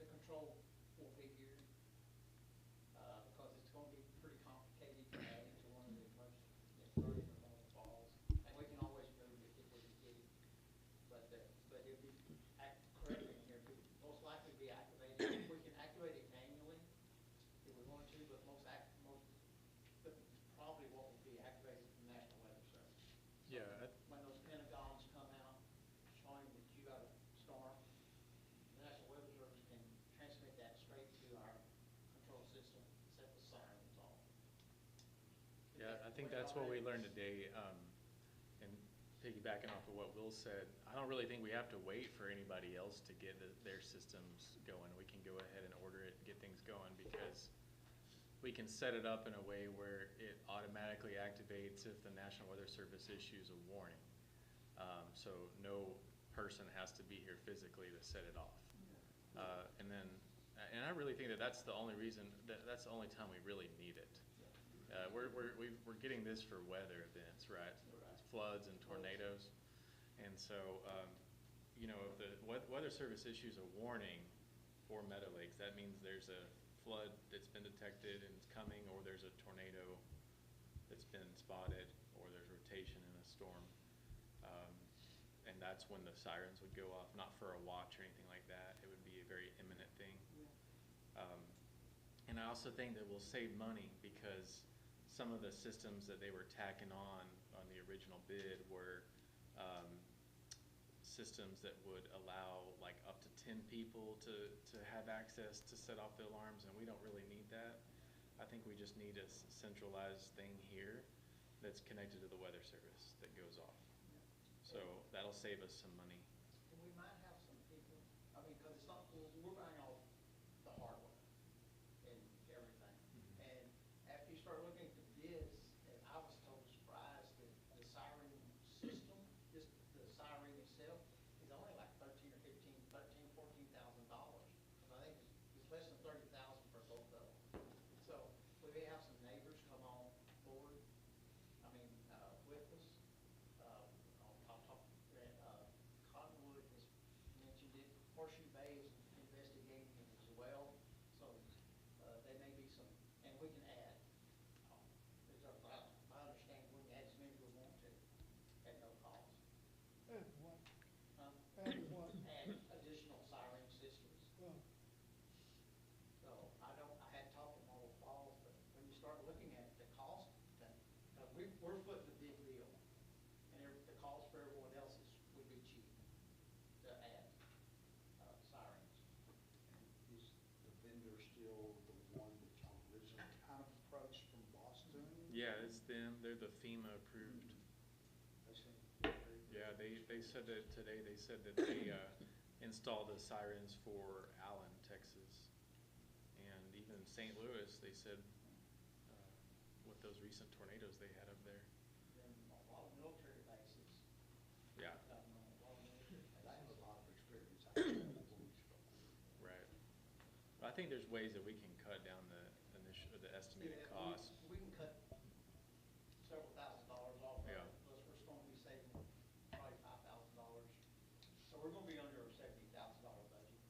the control will be here. Because it's gonna be pretty complicated to add into one of the most, learning or more falls. And we can always move it if we get it. But it'd be, correctly in here, it'd most likely be activated. We can activate it manually if we want to, but but probably what would be activated from National Weather Service. Yeah, When those Pentagons come out showing that you got a storm, the National Weather Service can transmit that straight to our control system, set the sirens off. yeah, I think that's what we learned today, and piggybacking off of what Will said, I don't really think we have to wait for anybody else to get their systems going. We can go ahead and order it, get things going, because we can set it up in a way where it automatically activates if the National Weather Service issues a warning. So no person has to be here physically to set it off. And I really think that that's the only reason, that's the only time we really need it. We're getting this for weather events, right? Floods and tornadoes. And so, you know, if the Weather Service issues a warning for Meadow Lakes, that means there's a flood that's been detected and it's coming, or there's a tornado that's been spotted, or there's rotation in a storm. And that's when the sirens would go off, not for a watch or anything like that. It would be a very imminent thing. And I also think that we'll save money, because some of the systems that they were tacking on the original bid were systems that would allow like up to 10 people to have access to set off the alarms, and we don't really need that. I think we just need a centralized thing here that's connected to the Weather Service that goes off. So that'll save us some money. And we might have some people, I mean, because it's not, we're buying all the hardware and everything. And after you start looking at the bids, and I was totally surprised that the siren system, just the siren itself, is only like $14,000. I think it's less than $30,000 for both of them. So we may have some neighbors come on board, I mean, with us. I'll talk, Cottonwood has mentioned it, Horseshoe Bay is investigating it as well, so, there may be some, and we can add. My understanding, we can add as many as we want to, at no cost. And what, Huh? and what, Add additional siren systems. well, So I hadn't talked to Marble Falls, but when you start looking at the cost, we're footing the big bill. And the cost for everyone else would be cheap to add, sirens. Is the vendor still the one that y'all originally kind of approached from Boston? Yeah, it's them. They're the FEMA approved. They seem very good. Yeah, they said that today. They said that they installed the sirens for Allen, Texas, and even St. Louis. They said with those recent tornadoes they had up there. Then a lot of military bases. Yeah, A lot of military They have bases. a lot of experience. I think that's what we should go with. right. I think there's ways that we can cut down the estimated Yeah, cost. We can cut several $1,000s off of it, Yeah. plus we're going to be saving probably $5,000. So we're going to be under our $70,000 budget,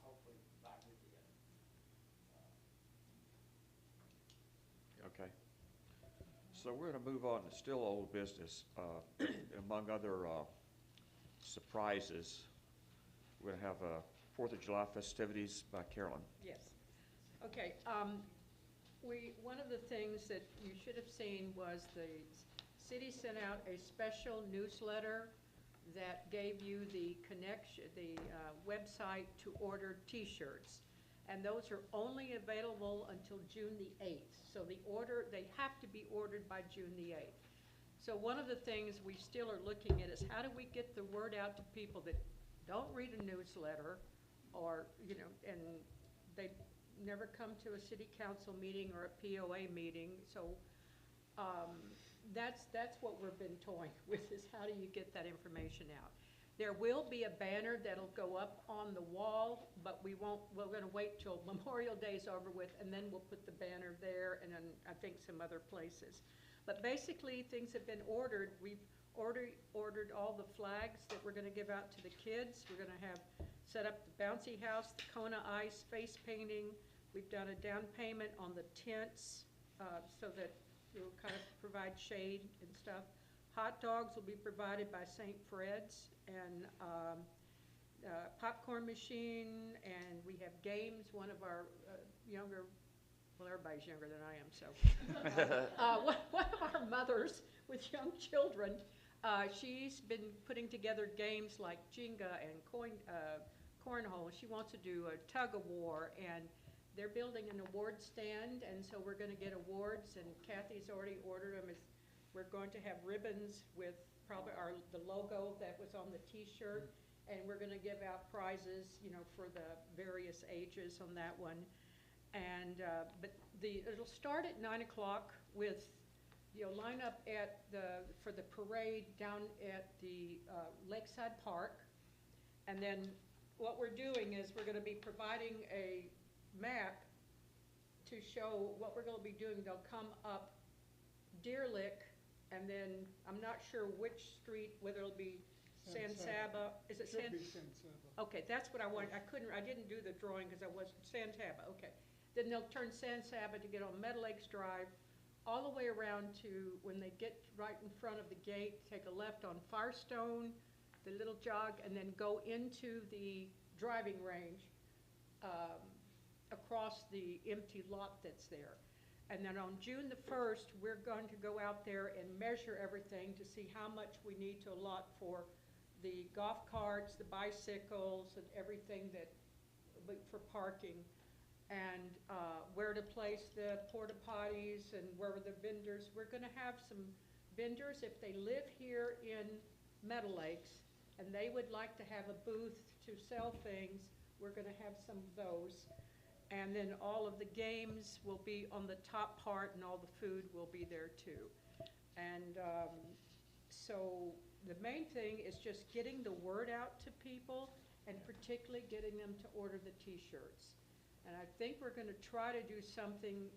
hopefully by the end. Okay. So we're gonna move on to still old business. Among other surprises, we're gonna have 4th of July festivities by Carolyn. Yes. Okay, one of the things that you should have seen was the city sent out a special newsletter that gave you the connection, the website to order T-shirts. And those are only available until June the 8th. So they have to be ordered by June the 8th. So one of the things we still are looking at is how do we get the word out to people that don't read a newsletter, or, you know, and they never come to a city council meeting or a POA meeting. So that's what we've been toying with, is how do you get that information out? There will be a banner that'll go up on the wall, but we're gonna wait till Memorial Day's over with, and then we'll put the banner there, and then I think some other places. But basically, things have been ordered. We've ordered all the flags that we're gonna give out to the kids. We're gonna have, set up the bouncy house, the Kona ice, face painting. We've done a down payment on the tents, so that it will kind of provide shade and stuff. Hot dogs will be provided by St. Fred's, and popcorn machine, and we have games. One of our younger, well, everybody's younger than I am, so. One of our mothers with young children, she's been putting together games like Jenga and cornhole. She wants to do a tug of war, and they're building an award stand, and so we're gonna get awards, and Kathy's already ordered them. We're going to have ribbons with probably the logo that was on the T-shirt, and we're gonna give out prizes, for the various ages on that one. And, but it'll start at 9 o'clock with, line up for the parade down at the Lakeside Park. And then what we're doing is we're gonna be providing a map to show what we're gonna be doing. They'll come up Deer Lick, and then I'm not sure which street, whether it'll be San Saba. Is it Should be San Saba. Okay, that's what I wanted. I didn't do the drawing because I wasn't, San Saba, okay. Then they'll turn San Saba to get on Meadow Lakes Drive, all the way around to, when they get right in front of the gate, take a left on Firestone, the little jog, and then go into the driving range, across the empty lot that's there. And then on June the 1st, we're going to go out there and measure everything to see how much we need to allot for the golf carts, the bicycles, and everything for parking, and where to place the porta potties and where the vendors. We're gonna have some vendors, if they live here in Meadow Lakes and they would like to have a booth to sell things, we're gonna have some of those. And then all of the games will be on the top part, and all the food will be there too. And so the main thing is just getting the word out to people, and particularly getting them to order the T-shirts. And I think we're gonna try to do something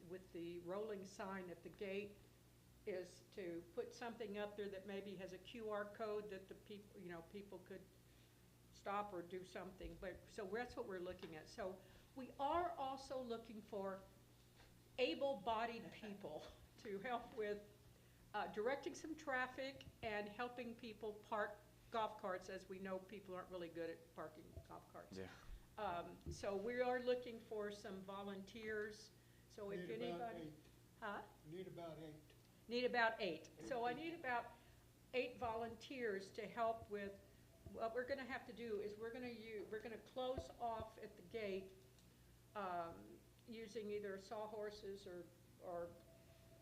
with the rolling sign at the gate, is to put something up there that maybe has a QR code that the people could stop or do something. But so that's what we're looking at. So we are also looking for able-bodied people to help with directing some traffic and helping people park golf carts, as we know people aren't really good at parking golf carts. Yeah. So we are looking for some volunteers. So if Need about anybody, 8. huh? Need about 8. Need about 8. So I need about 8 volunteers to help with. What we're gonna have to do is we're gonna close off at the gate, using either sawhorses or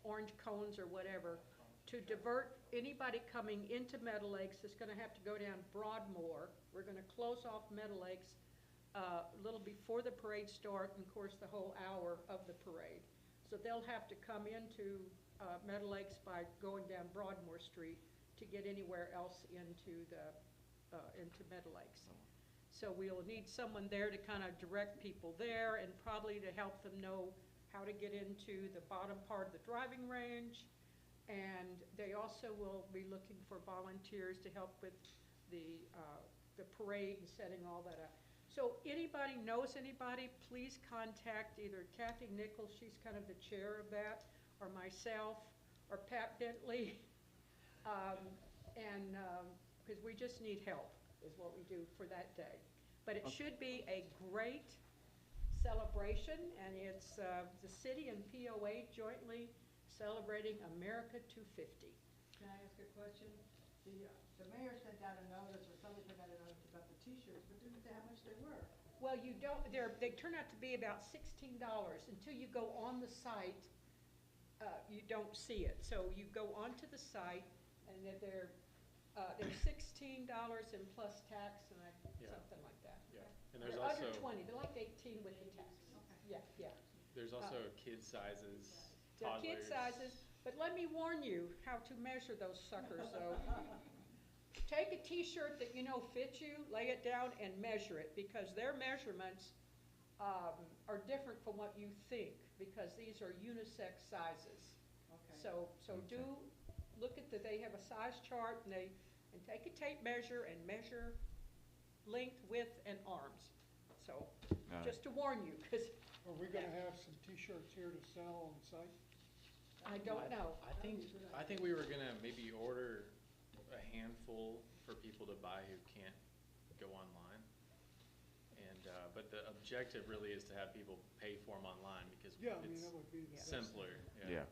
orange cones or whatever, to divert anybody coming into Meadow Lakes is gonna have to go down Broadmoor. We're gonna close off Meadow Lakes a little before the parade start, and of course the whole hour of the parade. So they'll have to come into Meadow Lakes by going down Broadmoor Street to get anywhere else into Meadow Lakes. So we'll need someone there to kind of direct people there, and probably to help them know how to get into the bottom part of the driving range. And they also will be looking for volunteers to help with the parade and setting all that up. So anybody knows anybody, please contact either Kathy Nichols, she's kind of the chair of that, or myself, or Pat Bentley. Because we just need help, is what we do for that day. But it should be a great celebration, and it's the city and POA jointly celebrating America 250. Can I ask a question? The mayor sent out a notice, or somebody sent out a notice about the T-shirts, but didn't say how much they were. Well, you don't, they turn out to be about $16. Until you go on the site, you don't see it. So you go onto the site, and they're $16 and plus tax, and Yeah. something like that. Yeah, and there's They're also, under 20, they're like 18 with the tax. Okay. Yeah. there's also kid sizes, The toddlers. kid sizes, but let me warn you how to measure those suckers, though. Take a T-shirt that you know fits you, lay it down and measure it, because their measurements are different from what you think, because these are unisex sizes. Okay. So do look at they have a size chart and and take a tape measure and measure length, width, and arms. So, just to warn you, because Are we gonna have some T-shirts here to sell on site? I don't know. I think we were gonna maybe order a handful for people to buy who can't go online. And, but the objective really is to have people pay for them online because Yeah, I mean, it's that would be the best. simpler, Yeah.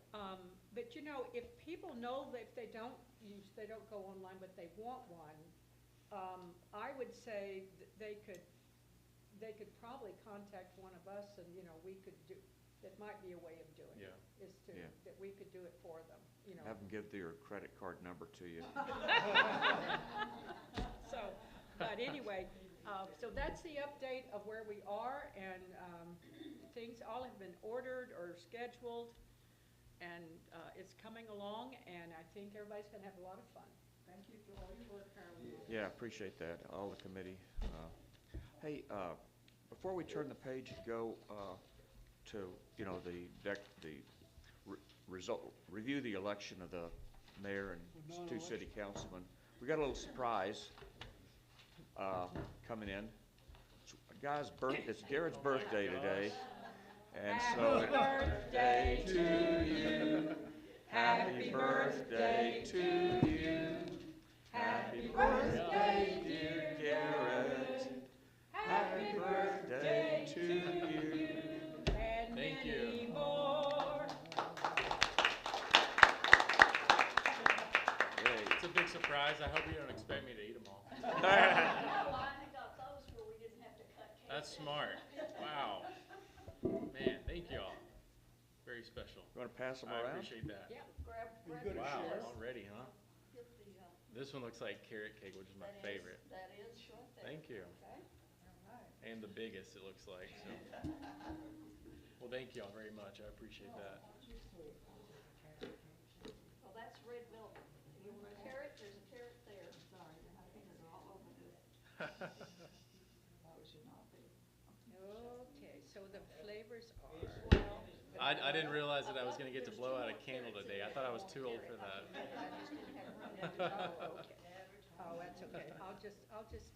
But you know, if people know that if they don't go online, but they want one, I would say they could probably contact one of us and, you know, we could do, that might be a way of doing it. Yeah. Is to, Yeah. that we could do it for them, you know. Have them give their credit card number to you. So, but anyway, so that's the update of where we are, and things all have been ordered or scheduled, and it's coming along, and I think everybody's gonna have a lot of fun. Thank you for all your work, Carolyn. Yeah, appreciate that, all the committee. Hey, before we turn the page and go to, you know, review the election of the mayor and two city councilmen, we got a little surprise coming in. It's Garrett's birthday today, and so Happy birthday to you. happy birthday to you. Happy birthday, dear Garrett. Happy birthday to you. And Thank many you. more. Yay. It's a big surprise. I hope you don't expect me to eat them all. That's smart. Wow. Man, thank you all. Very special. You want to pass them I around? appreciate that. Yeah, grab good at Wow, sharing. already, huh? This one looks like carrot cake, which is my favorite. That is short there. Thank you. Okay. And the biggest, it looks like, so. Well, thank you all very much. I appreciate that. Well, that's red velvet. You want a carrot, there's a carrot there. Sorry, my fingers are all over this. Okay, so the flavors are. I didn't realize that I was gonna get to blow out a candle today. I thought I was too old for that. Oh, okay. Oh, that's okay. I'll just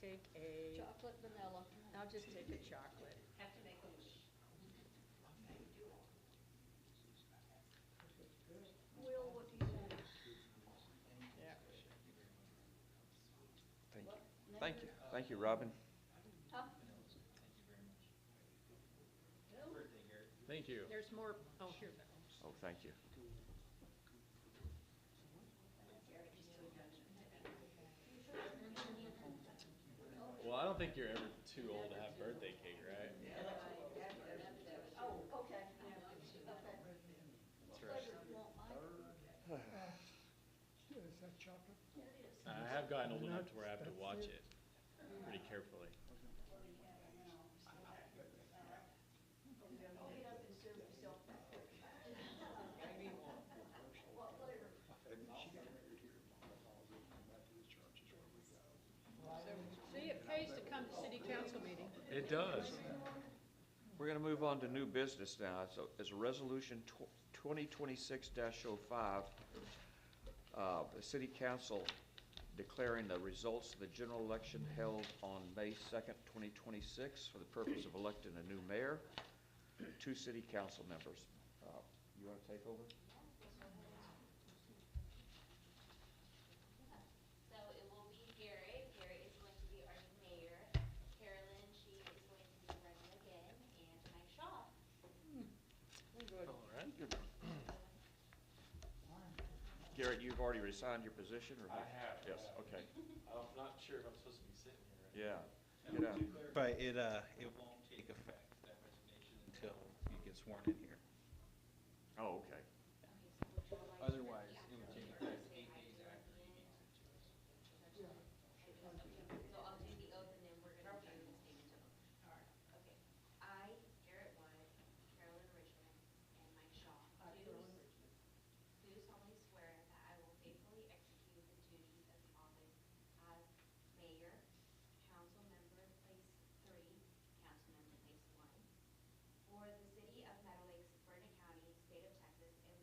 take a, Chocolate vanilla. I'll just take a chocolate. Have to make them. Will, what do you think? Yeah. Thank you. Thank you, Robin. Huh? Thank you. There's more, oh, here. Oh, thank you. Well, I don't think you're ever too old to have birthday cake, right? Oh, okay. Okay. That's right. Flavor you want, Mike? Is that chocolate? I have gotten old enough to where I have to watch it pretty carefully. See, it pays to come to city council meeting. It does. We're going to move on to new business now. So, as a resolution 2026-05, the city council declaring the results of the general election held on May 2nd, 2026 for the purpose of electing a new mayor, two city council members. You want to take over? So it will be Garrett. Garrett is going to be our new mayor. Carolyn, she is going to be running again, and Mike Shaw. All right. Garrett, you've already resigned your position, or? I have. Yes, okay. I'm not sure if I'm supposed to be sitting here. Yeah, get out. Right, it won't take effect, that resignation, until you get sworn in here. Oh, okay. Otherwise, it would take effect 8 days after he meets it. So I'll do the oath, and then we're going to do the statement of vote. Okay. I, Garrett Wood, Carolyn Richmond, and Mike Shaw, do solemnly swear that I will faithfully execute the duties of the office as mayor, council member place 3, council member place 1, for the city of Meadow Lakes, Burnett County, state of Texas, and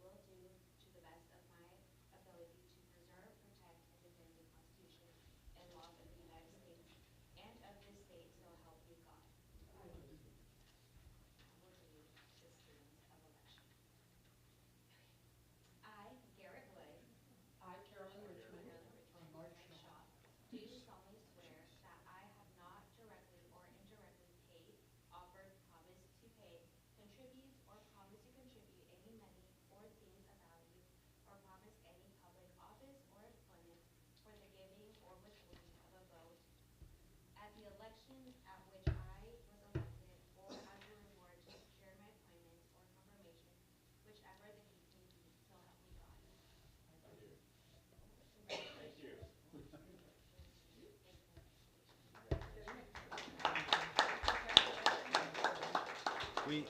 We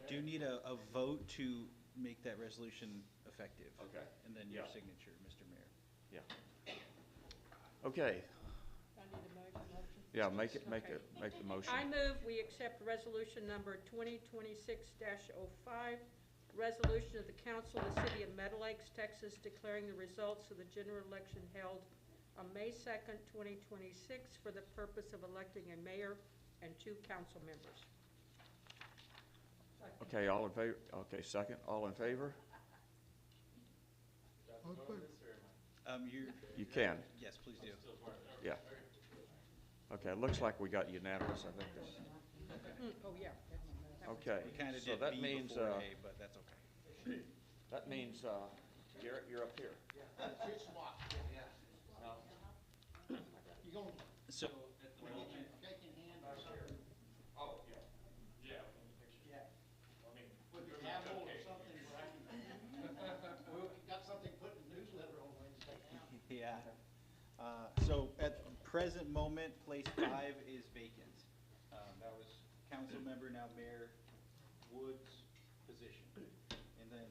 do need a vote to make that resolution effective. Okay. And then your Yeah. signature, Mr. Mayor. Yeah. Okay, I need a motion. yeah, make the motion. I move we accept resolution number 2026-05, resolution of the council of the city of Meadow Lakes, Texas, declaring the results of the general election held on May 2nd, 2026, for the purpose of electing a mayor and 2 council members. Okay, all in favor, okay, second, all in favor? You can, Yes, please do. yeah. Okay, it looks like we got unanimous, I think. Oh, yeah. Okay, We kind of so did that B means, before A, but that's okay. Garrett, you're up here. You gonna So, shaking hand or something? Oh, yeah. Yeah. With your gavel or something, right? We got something put in the newsletter on Wednesday. yeah. So at the present moment, place 5 is vacant. That was council member, now Mayor Wood's position. And then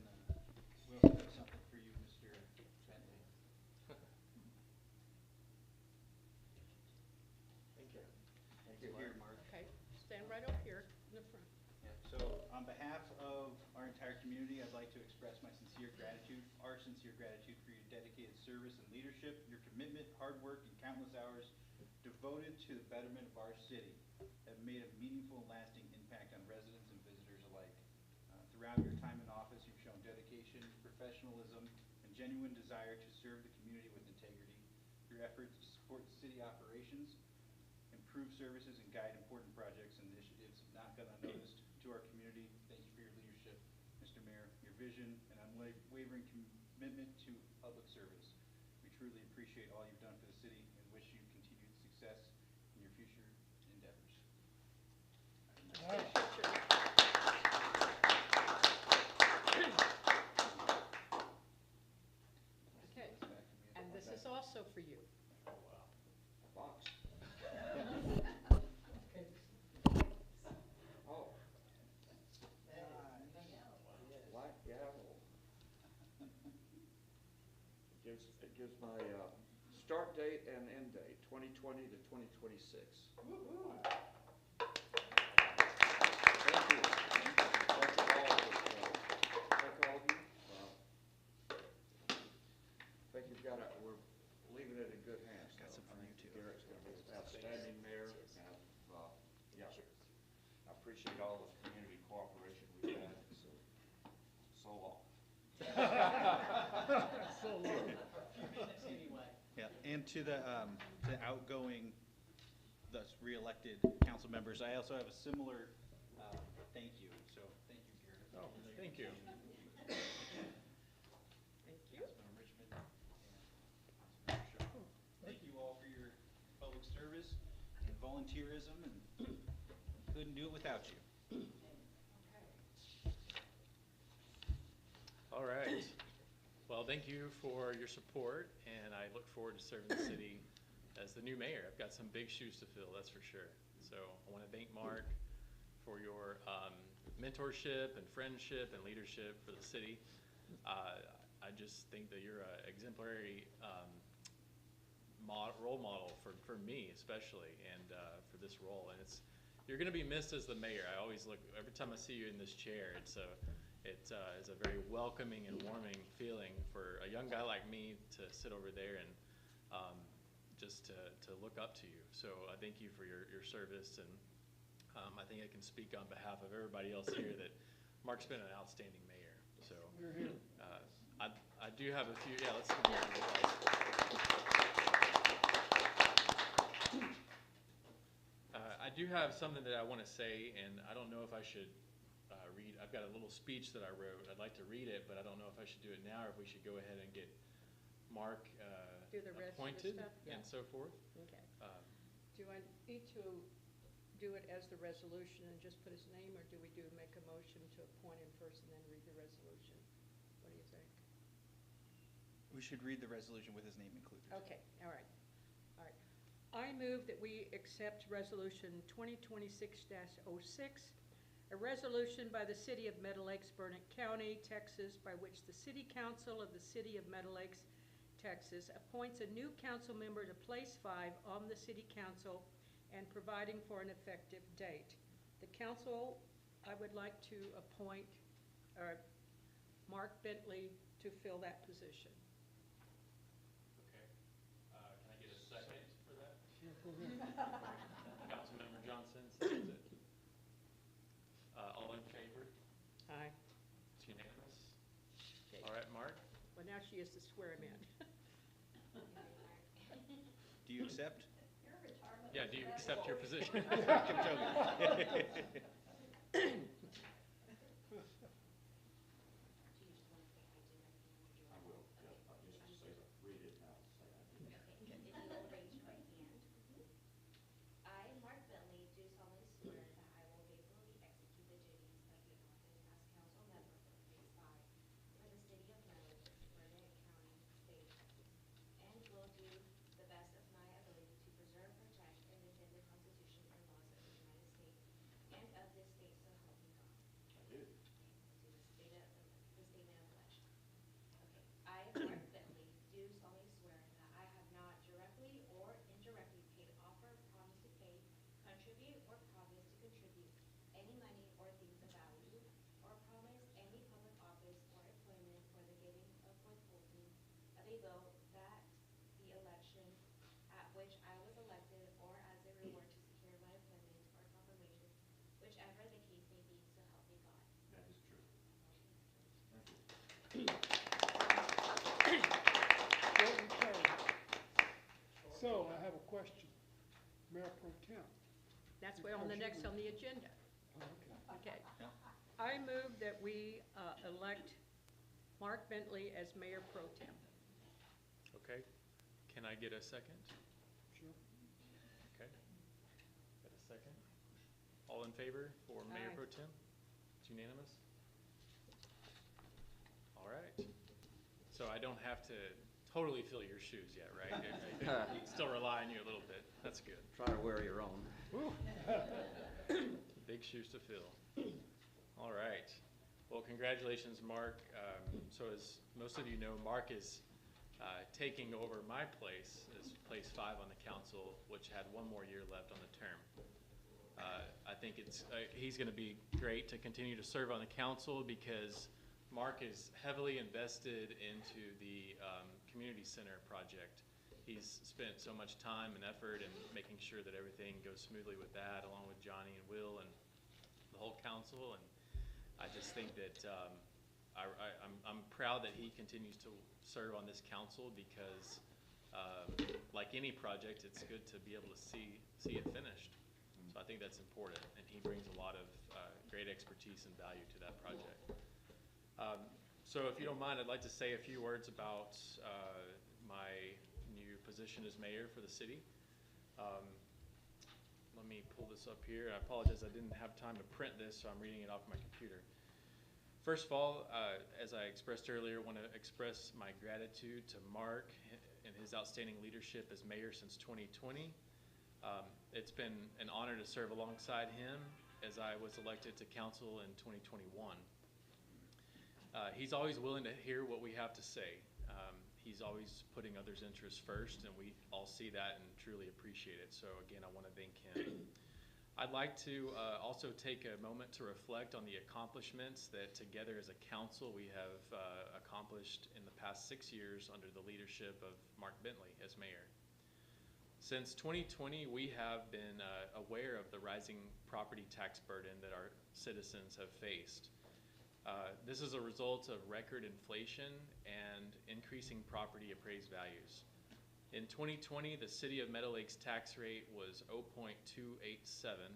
we also have something for you, Mr. Bentley. Here, Mark. Okay, stand right up here in the front. Yeah, so on behalf of our entire community, I'd like to express my sincere gratitude, our sincere gratitude for your dedicated service and leadership. Your commitment, hard work, and countless hours devoted to the betterment of our city have made a meaningful and lasting impact on residents and visitors alike. Throughout your time in office, you've shown dedication, professionalism, and genuine desire to serve the community with integrity. Your efforts to support city operations, improve services, and guide important projects and initiatives have not gone unnoticed to our community. Thank you for your leadership, Mr. Mayor, your vision and unwavering commitment to public service. We truly appreciate all you've done for the city and wish you continued success in your future endeavors. Okay, and this is also for you. Box. Oh. Black gavel. It gives my start date and end date, 2020 to 2026. Thank you. Thank you all of you. I think you've got it, we're leaving it in good hands. Got some though. for I you, think too. Garrett's gonna be an outstanding mayor, and, yeah, I appreciate all the community cooperation we've had, so long. Yeah, and to the outgoing, thus re-elected council members, I also have a similar thank you. So thank you, Garrett. Oh, thank you. Thank you. Councilmember Richmond and Councilmember Shaw. Thank you all for your public service and volunteerism, and couldn't do it without you. All right. Well, thank you for your support, and I look forward to serving the city as the new mayor. I've got some big shoes to fill, that's for sure. So I want to thank Mark for your mentorship and friendship and leadership for the city. I just think that you're an exemplary role model for me especially, and for this role. And you're going to be missed as the mayor. I always look, every time I see you in this chair, it is a very welcoming and warming feeling for a young guy like me to sit over there and just to look up to you. So I thank you for your service, and I think I can speak on behalf of everybody else here that Mark's been an outstanding mayor. So I do have a few, yeah, let's give him a round of applause. I do have something that I want to say, and I don't know if I should read. I've got a little speech that I wrote. I'd like to read it, but I don't know if I should do it now or if we should go ahead and get Mark Do the rest of the appointed stuff? Yeah. and so forth. Okay. Do I need to do it as the resolution and just put his name, or do we make a motion to appoint him first and then read the resolution? What do you think? We should read the resolution with his name included. Okay, all right, all right. I move that we accept Resolution 2026-06, a resolution by the City of Meadow Lakes, Burnett County, Texas, by which the City Council of the City of Meadow Lakes, Texas, appoints a new council member to Place 5 on the City Council and providing for an effective date. The council, I would like to appoint Mark Bentley to fill that position. Okay. Can I get a second for that? Councilmember Johnson, seconds it. All in favor? Aye. It's unanimous. Okay. All right, Mark? Well, now she has to swear him in. Do you accept? Your retirement. Yeah, do you accept your position? I'm joking. Do you just want to say I do everything under your? I will, yeah, just say, read it now, say I do. Okay, if you will raise your right hand. I, Mark Bentley, do solemnly swear that I will faithfully execute the duties of the office as council member for Phase 5 for the city of Meadow Lakes, Burnett County, state of Texas, and will do the best of my ability to preserve, protect, and defend the Constitution and laws of the United States and of this state, so help me God. I do. Okay, let's do the statement of election. Okay, I, Mark Bentley, do solemnly swear that I have not directly or indirectly paid, offer, promised to pay, contribute, or promised to contribute any money or things of value, or promised any public office or employment for the giving of withholding of a vote that the election at which I was elected, or as a reward to secure my employment or confirmation, whichever the case may be, so help me God. That is true. Thank you. Okay. So I have a question. Mayor Pro Tem. That's why on the next on the agenda. Oh, okay. Okay. I move that we elect Mark Bentley as Mayor Pro Tem. Okay. Can I get a second? Sure. Okay. Got a second? All in favor for Mayor Aye. Pro Tem? It's unanimous? All right. So I don't have to totally fill your shoes yet, right? I still rely on you a little bit. That's good. Try to wear your own. Big shoes to fill. All right. Well, congratulations, Mark. So as most of you know, Mark is taking over my place as Place 5 on the council, which had one more year left on the term. I think he's going to be great to continue to serve on the council because Mark is heavily invested into the community center project. He's spent so much time and effort in making sure that everything goes smoothly with that, along with Johnny and Will and the whole council. And I just think that I'm proud that he continues to serve on this council because, like any project, it's good to be able to see it finished. So I think that's important, and he brings a lot of great expertise and value to that project. So if you don't mind, I'd like to say a few words about my new position as mayor for the city. Let me pull this up here. I apologize, I didn't have time to print this, so I'm reading it off my computer. First of all, as I expressed earlier, I want to express my gratitude to Mark and his outstanding leadership as mayor since 2020. It's been an honor to serve alongside him as I was elected to council in 2021. He's always willing to hear what we have to say. He's always putting others' interests first, and we all see that and truly appreciate it. So again, I want to thank him. I'd like to also take a moment to reflect on the accomplishments that together as a council we have accomplished in the past 6 years under the leadership of Mark Bentley as mayor. Since 2020, we have been aware of the rising property tax burden that our citizens have faced. This is a result of record inflation and increasing property appraised values. In 2020, the City of Meadow Lakes tax rate was 0.287,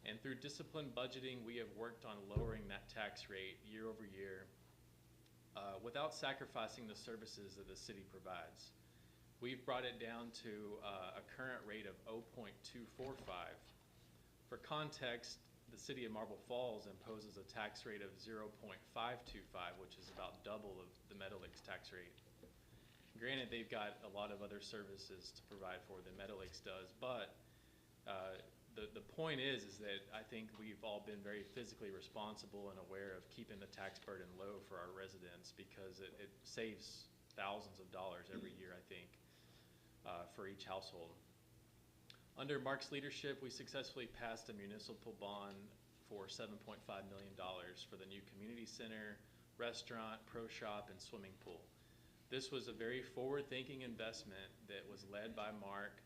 and through disciplined budgeting, we have worked on lowering that tax rate year over year without sacrificing the services that the city provides. We've brought it down to a current rate of 0.245. For context, the City of Marble Falls imposes a tax rate of 0.525, which is about double of the Meadow Lakes tax rate. Granted, they've got a lot of other services to provide for than Meadow Lakes does, but the point is that I think we've all been very physically responsible and aware of keeping the tax burden low for our residents, because it saves thousands of dollars every year, I think, for each household. Under Mark's leadership, we successfully passed a municipal bond for $7.5 million for the new community center, restaurant, pro shop, and swimming pool. This was a very forward-thinking investment that was led by Mark,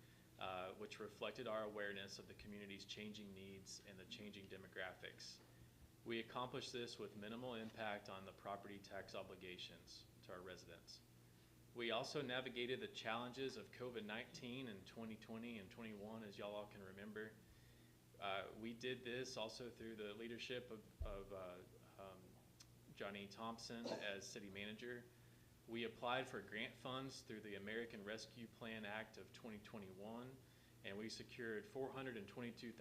which reflected our awareness of the community's changing needs and the changing demographics. We accomplished this with minimal impact on the property tax obligations to our residents. We also navigated the challenges of COVID-19 in 2020 and 21, as y'all all can remember. We did this also through the leadership of Johnny Thompson as city manager. We applied for grant funds through the American Rescue Plan Act of 2021, and we secured $422,000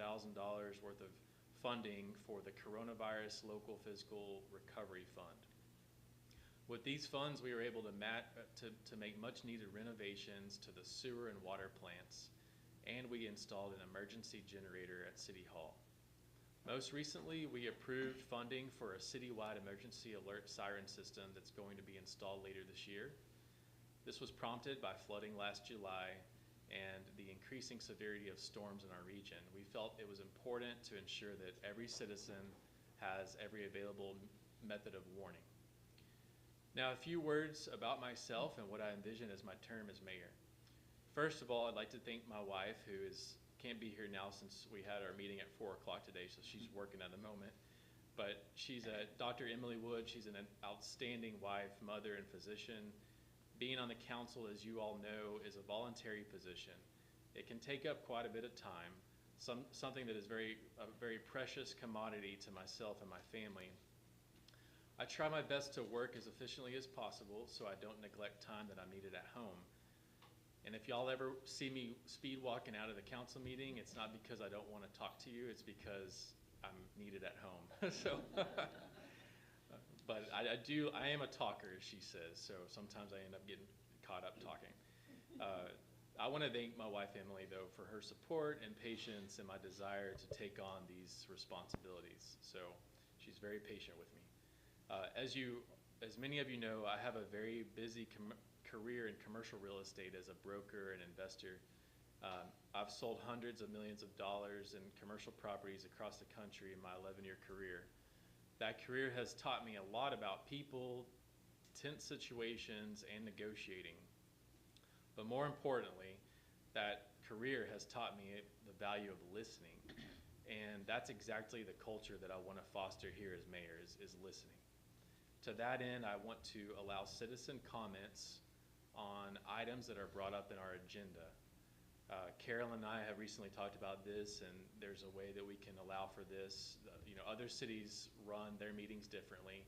worth of funding for the Coronavirus Local Fiscal Recovery Fund. With these funds, we were able to make much-needed renovations to the sewer and water plants, and we installed an emergency generator at City Hall. Most recently, we approved funding for a citywide emergency alert siren system that's going to be installed later this year. This was prompted by flooding last July and the increasing severity of storms in our region. We felt it was important to ensure that every citizen has every available method of warning. Now, a few words about myself and what I envision as my term as mayor. First of all, I'd like to thank my wife, who can't be here now since we had our meeting at 4 o'clock today, so she's working at the moment. But she's Dr. Emily Wood. She's an outstanding wife, mother, and physician. Being on the council, as you all know, is a voluntary position. It can take up quite a bit of time, something that is a very precious commodity to myself and my family. I try my best to work as efficiently as possible so I don't neglect time that I'm needed at home. And if y'all ever see me speed walking out of the council meeting, it's not because I don't want to talk to you, it's because I'm needed at home. But I am a talker, as she says, so sometimes I end up getting caught up talking. I want to thank my wife, Emily, though, for her support and patience and my desire to take on these responsibilities. So she's very patient with me. As many of you know, I have a very busy career in commercial real estate as a broker and investor. I've sold hundreds of millions of dollars in commercial properties across the country in my 11-year career. That career has taught me a lot about people, tense situations, and negotiating. But more importantly, that career has taught me the value of listening. And that's exactly the culture that I want to foster here as mayor, is listening. To that end, I want to allow citizen comments on items that are brought up in our agenda. Carol and I have recently talked about this, and there's a way that we can allow for this. Other cities run their meetings differently.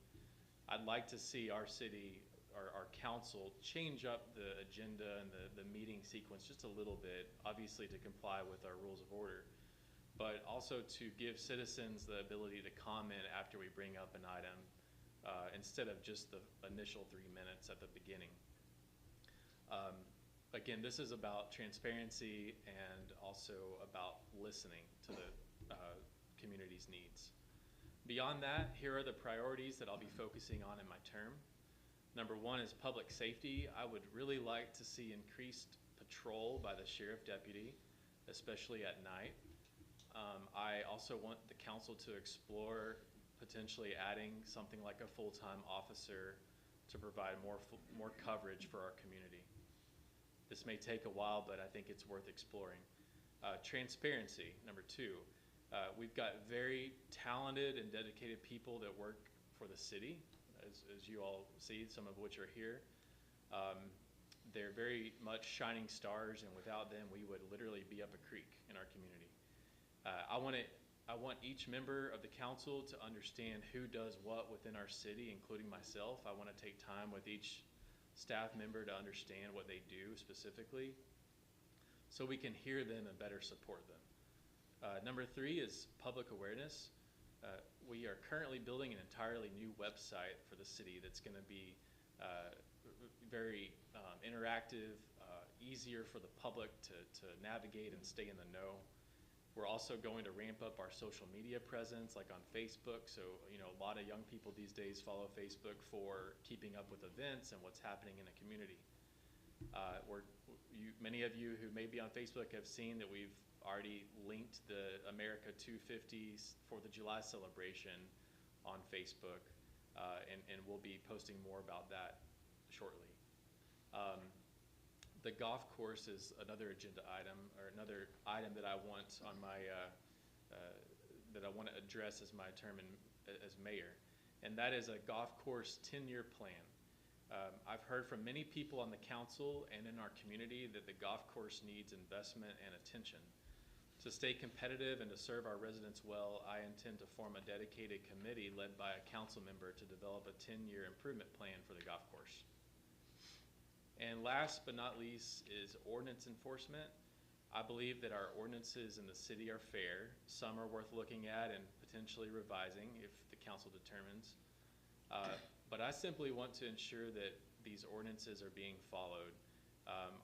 I'd like to see our city, our council, change up the agenda and the meeting sequence just a little bit, obviously to comply with our rules of order, but also to give citizens the ability to comment after we bring up an item, instead of just the initial 3 minutes at the beginning. Again, this is about transparency and also about listening to the community's needs. Beyond that, here are the priorities that I'll be focusing on in my term. Number one is public safety. I would really like to see increased patrol by the sheriff deputy, especially at night. I also want the council to explore potentially adding something like a full-time officer to provide more coverage for our community. This may take a while, but I think it's worth exploring. Transparency, number two. We've got very talented and dedicated people that work for the city, as you all see, some of which are here. They're very much shining stars, and without them, we would literally be up a creek in our community. I want each member of the council to understand who does what within our city, including myself. I want to take time with each staff member to understand what they do specifically, so we can hear them and better support them. Number three is public awareness. We are currently building an entirely new website for the city that's going to be very interactive, easier for the public to navigate and stay in the know. We're also going to ramp up our social media presence, like on Facebook. So, you know, a lot of young people these days follow Facebook for keeping up with events and what's happening in the community. Many of you who may be on Facebook have seen that we've already linked the America 250's 4th of July celebration on Facebook, and we'll be posting more about that shortly. The golf course is another agenda item, or another item that I want on my that I want to address as my term as mayor, and that is a golf course 10-year plan. I've heard from many people on the council and in our community that the golf course needs investment and attention. To stay competitive and to serve our residents well, I intend to form a dedicated committee led by a council member to develop a 10-year improvement plan for the golf course. And last but not least is ordinance enforcement. I believe that our ordinances in the city are fair. Some are worth looking at and potentially revising if the council determines. But I simply want to ensure that these ordinances are being followed.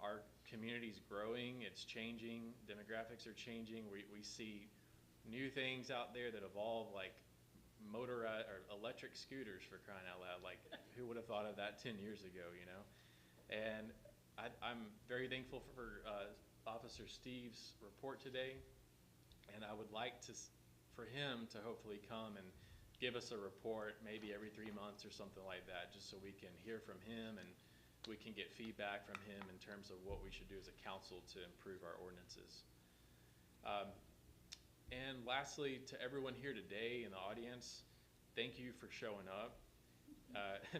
Our community's growing, it's changing, demographics are changing. We see new things out there that evolve, like motorized or electric scooters, for crying out loud. Like, who would have thought of that 10 years ago, you know? And I'm very thankful for Officer Steve's report today, and I would like for him to hopefully come and give us a report maybe every 3 months or something like that, just so we can hear from him and we can get feedback from him in terms of what we should do as a council to improve our ordinances. And lastly, to everyone here today in the audience, thank you for showing up.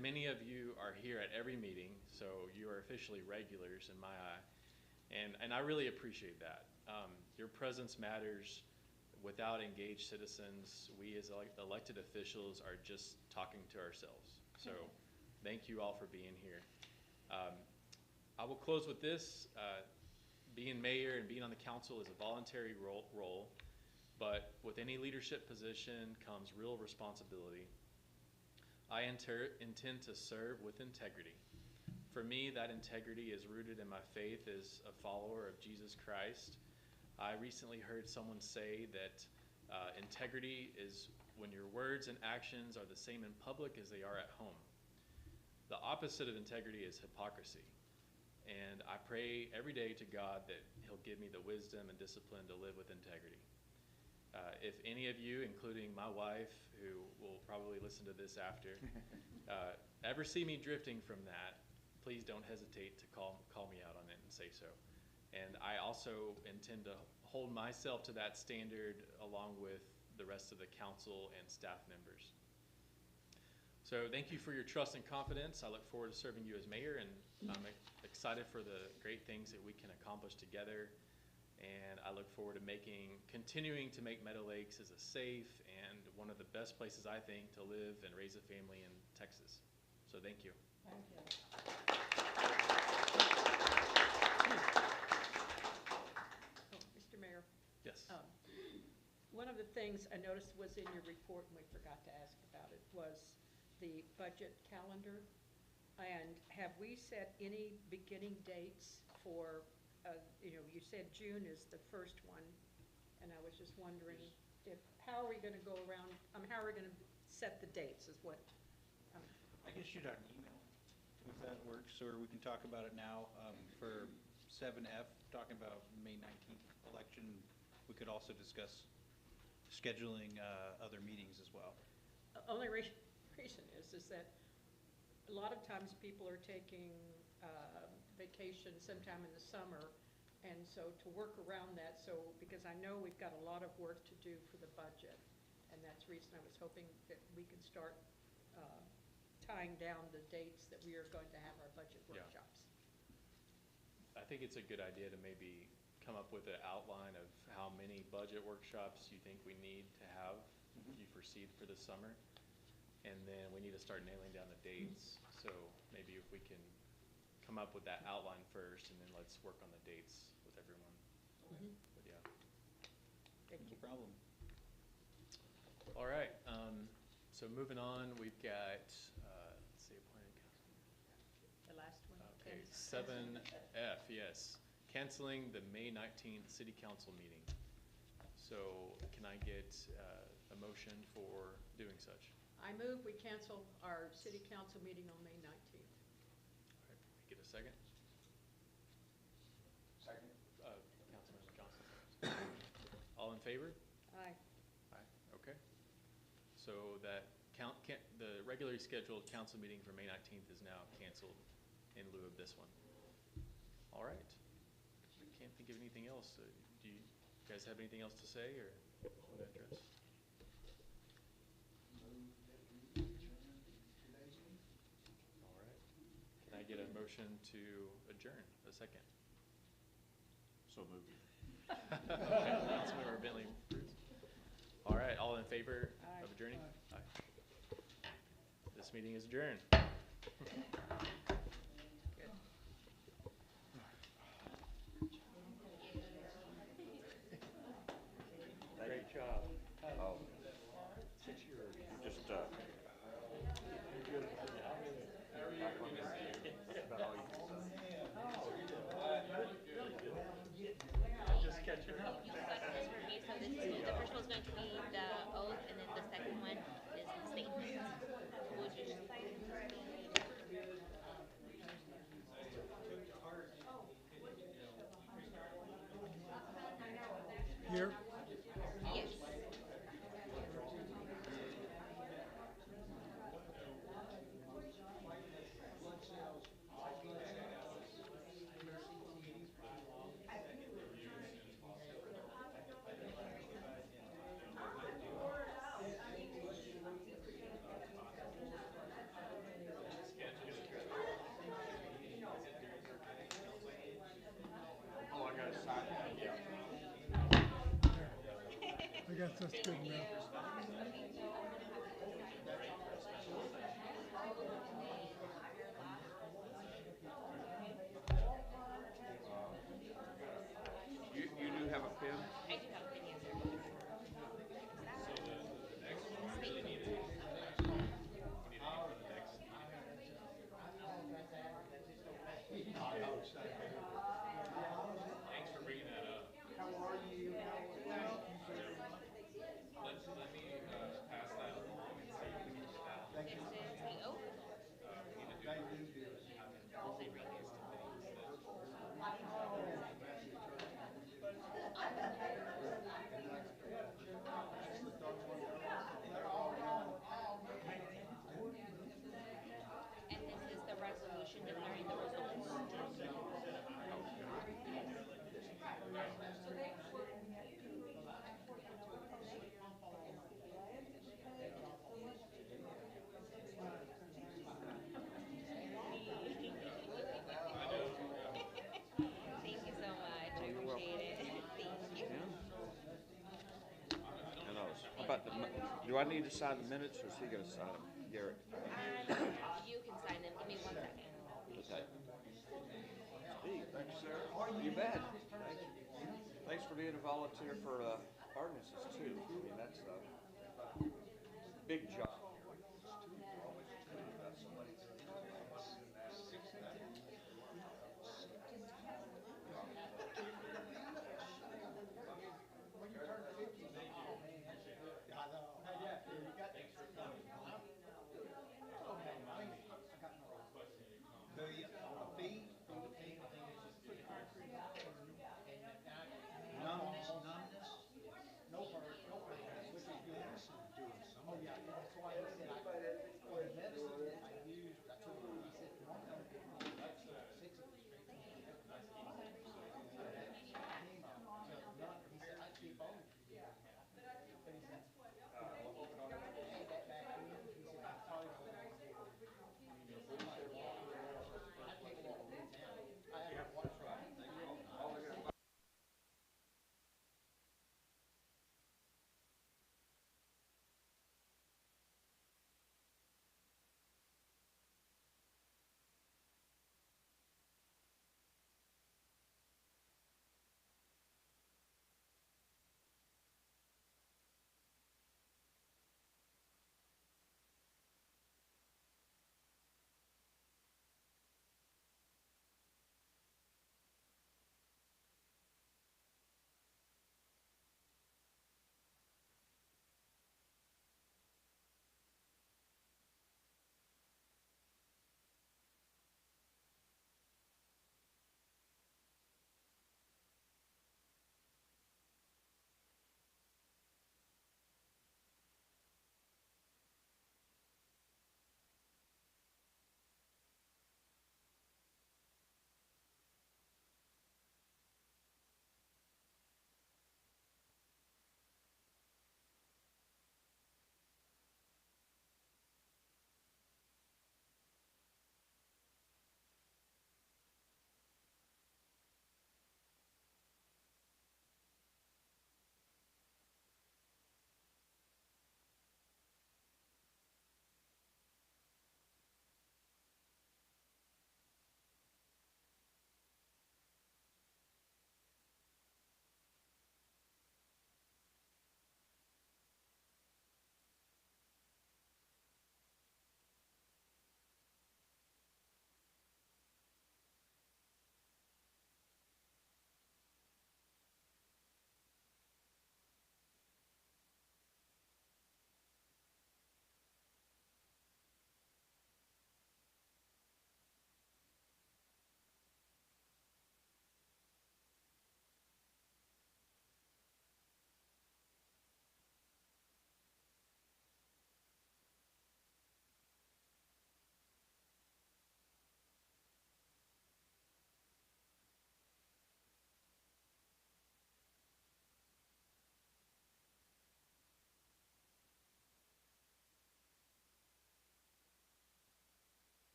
Many of you are here at every meeting, so you are officially regulars in my eye, and I really appreciate that. Your presence matters. Without engaged citizens, we as elected officials are just talking to ourselves. So thank you all for being here. I will close with this. Being mayor and being on the council is a voluntary role, but with any leadership position comes real responsibility. I intend to serve with integrity. For me, that integrity is rooted in my faith as a follower of Jesus Christ. I recently heard someone say that integrity is when your words and actions are the same in public as they are at home. The opposite of integrity is hypocrisy. And I pray every day to God that He'll give me the wisdom and discipline to live with integrity. If any of you, including my wife, who will probably listen to this after, ever see me drifting from that, please don't hesitate to call me out on it and say so. And I also intend to hold myself to that standard along with the rest of the council and staff members. So thank you for your trust and confidence. I look forward to serving you as mayor, and I'm excited for the great things that we can accomplish together. And I look forward to continuing to make Meadow Lakes as a safe and one of the best places, I think, to live and raise a family in Texas. So thank you. Thank you. Mr. Mayor, Yes. one of the things I noticed was in your report, and we forgot to ask about it, was the budget calendar. And have we set any beginning dates for, you said June is the first one, and I was just wondering how are we going to go around, how are we going to set the dates is what, I can shoot out an email if that works, or we can talk about it now. For 7F, talking about May 19th election, we could also discuss scheduling other meetings as well. only reason is that a lot of times people are taking vacation sometime in the summer, and so to work around that, because I know we've got a lot of work to do for the budget, and that's the reason I was hoping that we could start tying down the dates that we are going to have our budget workshops. I think it's a good idea to maybe come up with an outline of how many budget workshops you think we need to have, you foresee for the summer. And then we need to start nailing down the dates. So maybe if we can come up with that outline first, and then let's work on the dates with everyone. But yeah. Thank you. No problem. All right. So moving on, we've got, let's see, appointed council. The last 7. 7F, yes. Canceling the May 19th city council meeting. So can I get a motion for doing such? I move we cancel our city council meeting on May 19th. All right, get a second? Second. Councilmember Johnson. All in favor? Aye. Aye, okay. So that the regularly scheduled council meeting for May 19th is now canceled in lieu of this one. All right. I can't think of anything else. Do you guys have anything else to say or want to address? Move that we adjourn today's meeting. All right. Can I get a motion to adjourn? A second. So moved. Councilmember Bentley. All right, all in favor of adjourning? Aye. This meeting is adjourned. Great job. Oh. Just, about all you can say. Just catching up. Review, so this is, the first one's going to be the oath, and then the second one is the statement. Would you sign it for me? Here? Yes. Oh, I got to sign that. Yeah. I guess that's good enough. You do have a pen? I do have a pen, yes, sir. Thanks for bringing that up. How are you? Let me pass that along and see if we can get that. Thank you. This is the oath. They do this. We'll sign right here. And this is the resolution declaring the results. Thank you so much. I appreciate it. Thank you. And those. How about do I need to sign the minutes or is he going to sign them? Garrett? You can sign them. Give me 1 second. Okay. Steve, thank you, sir. You bet. Thank you. Thanks for being a volunteer for ordinances too. I mean, that's a big job.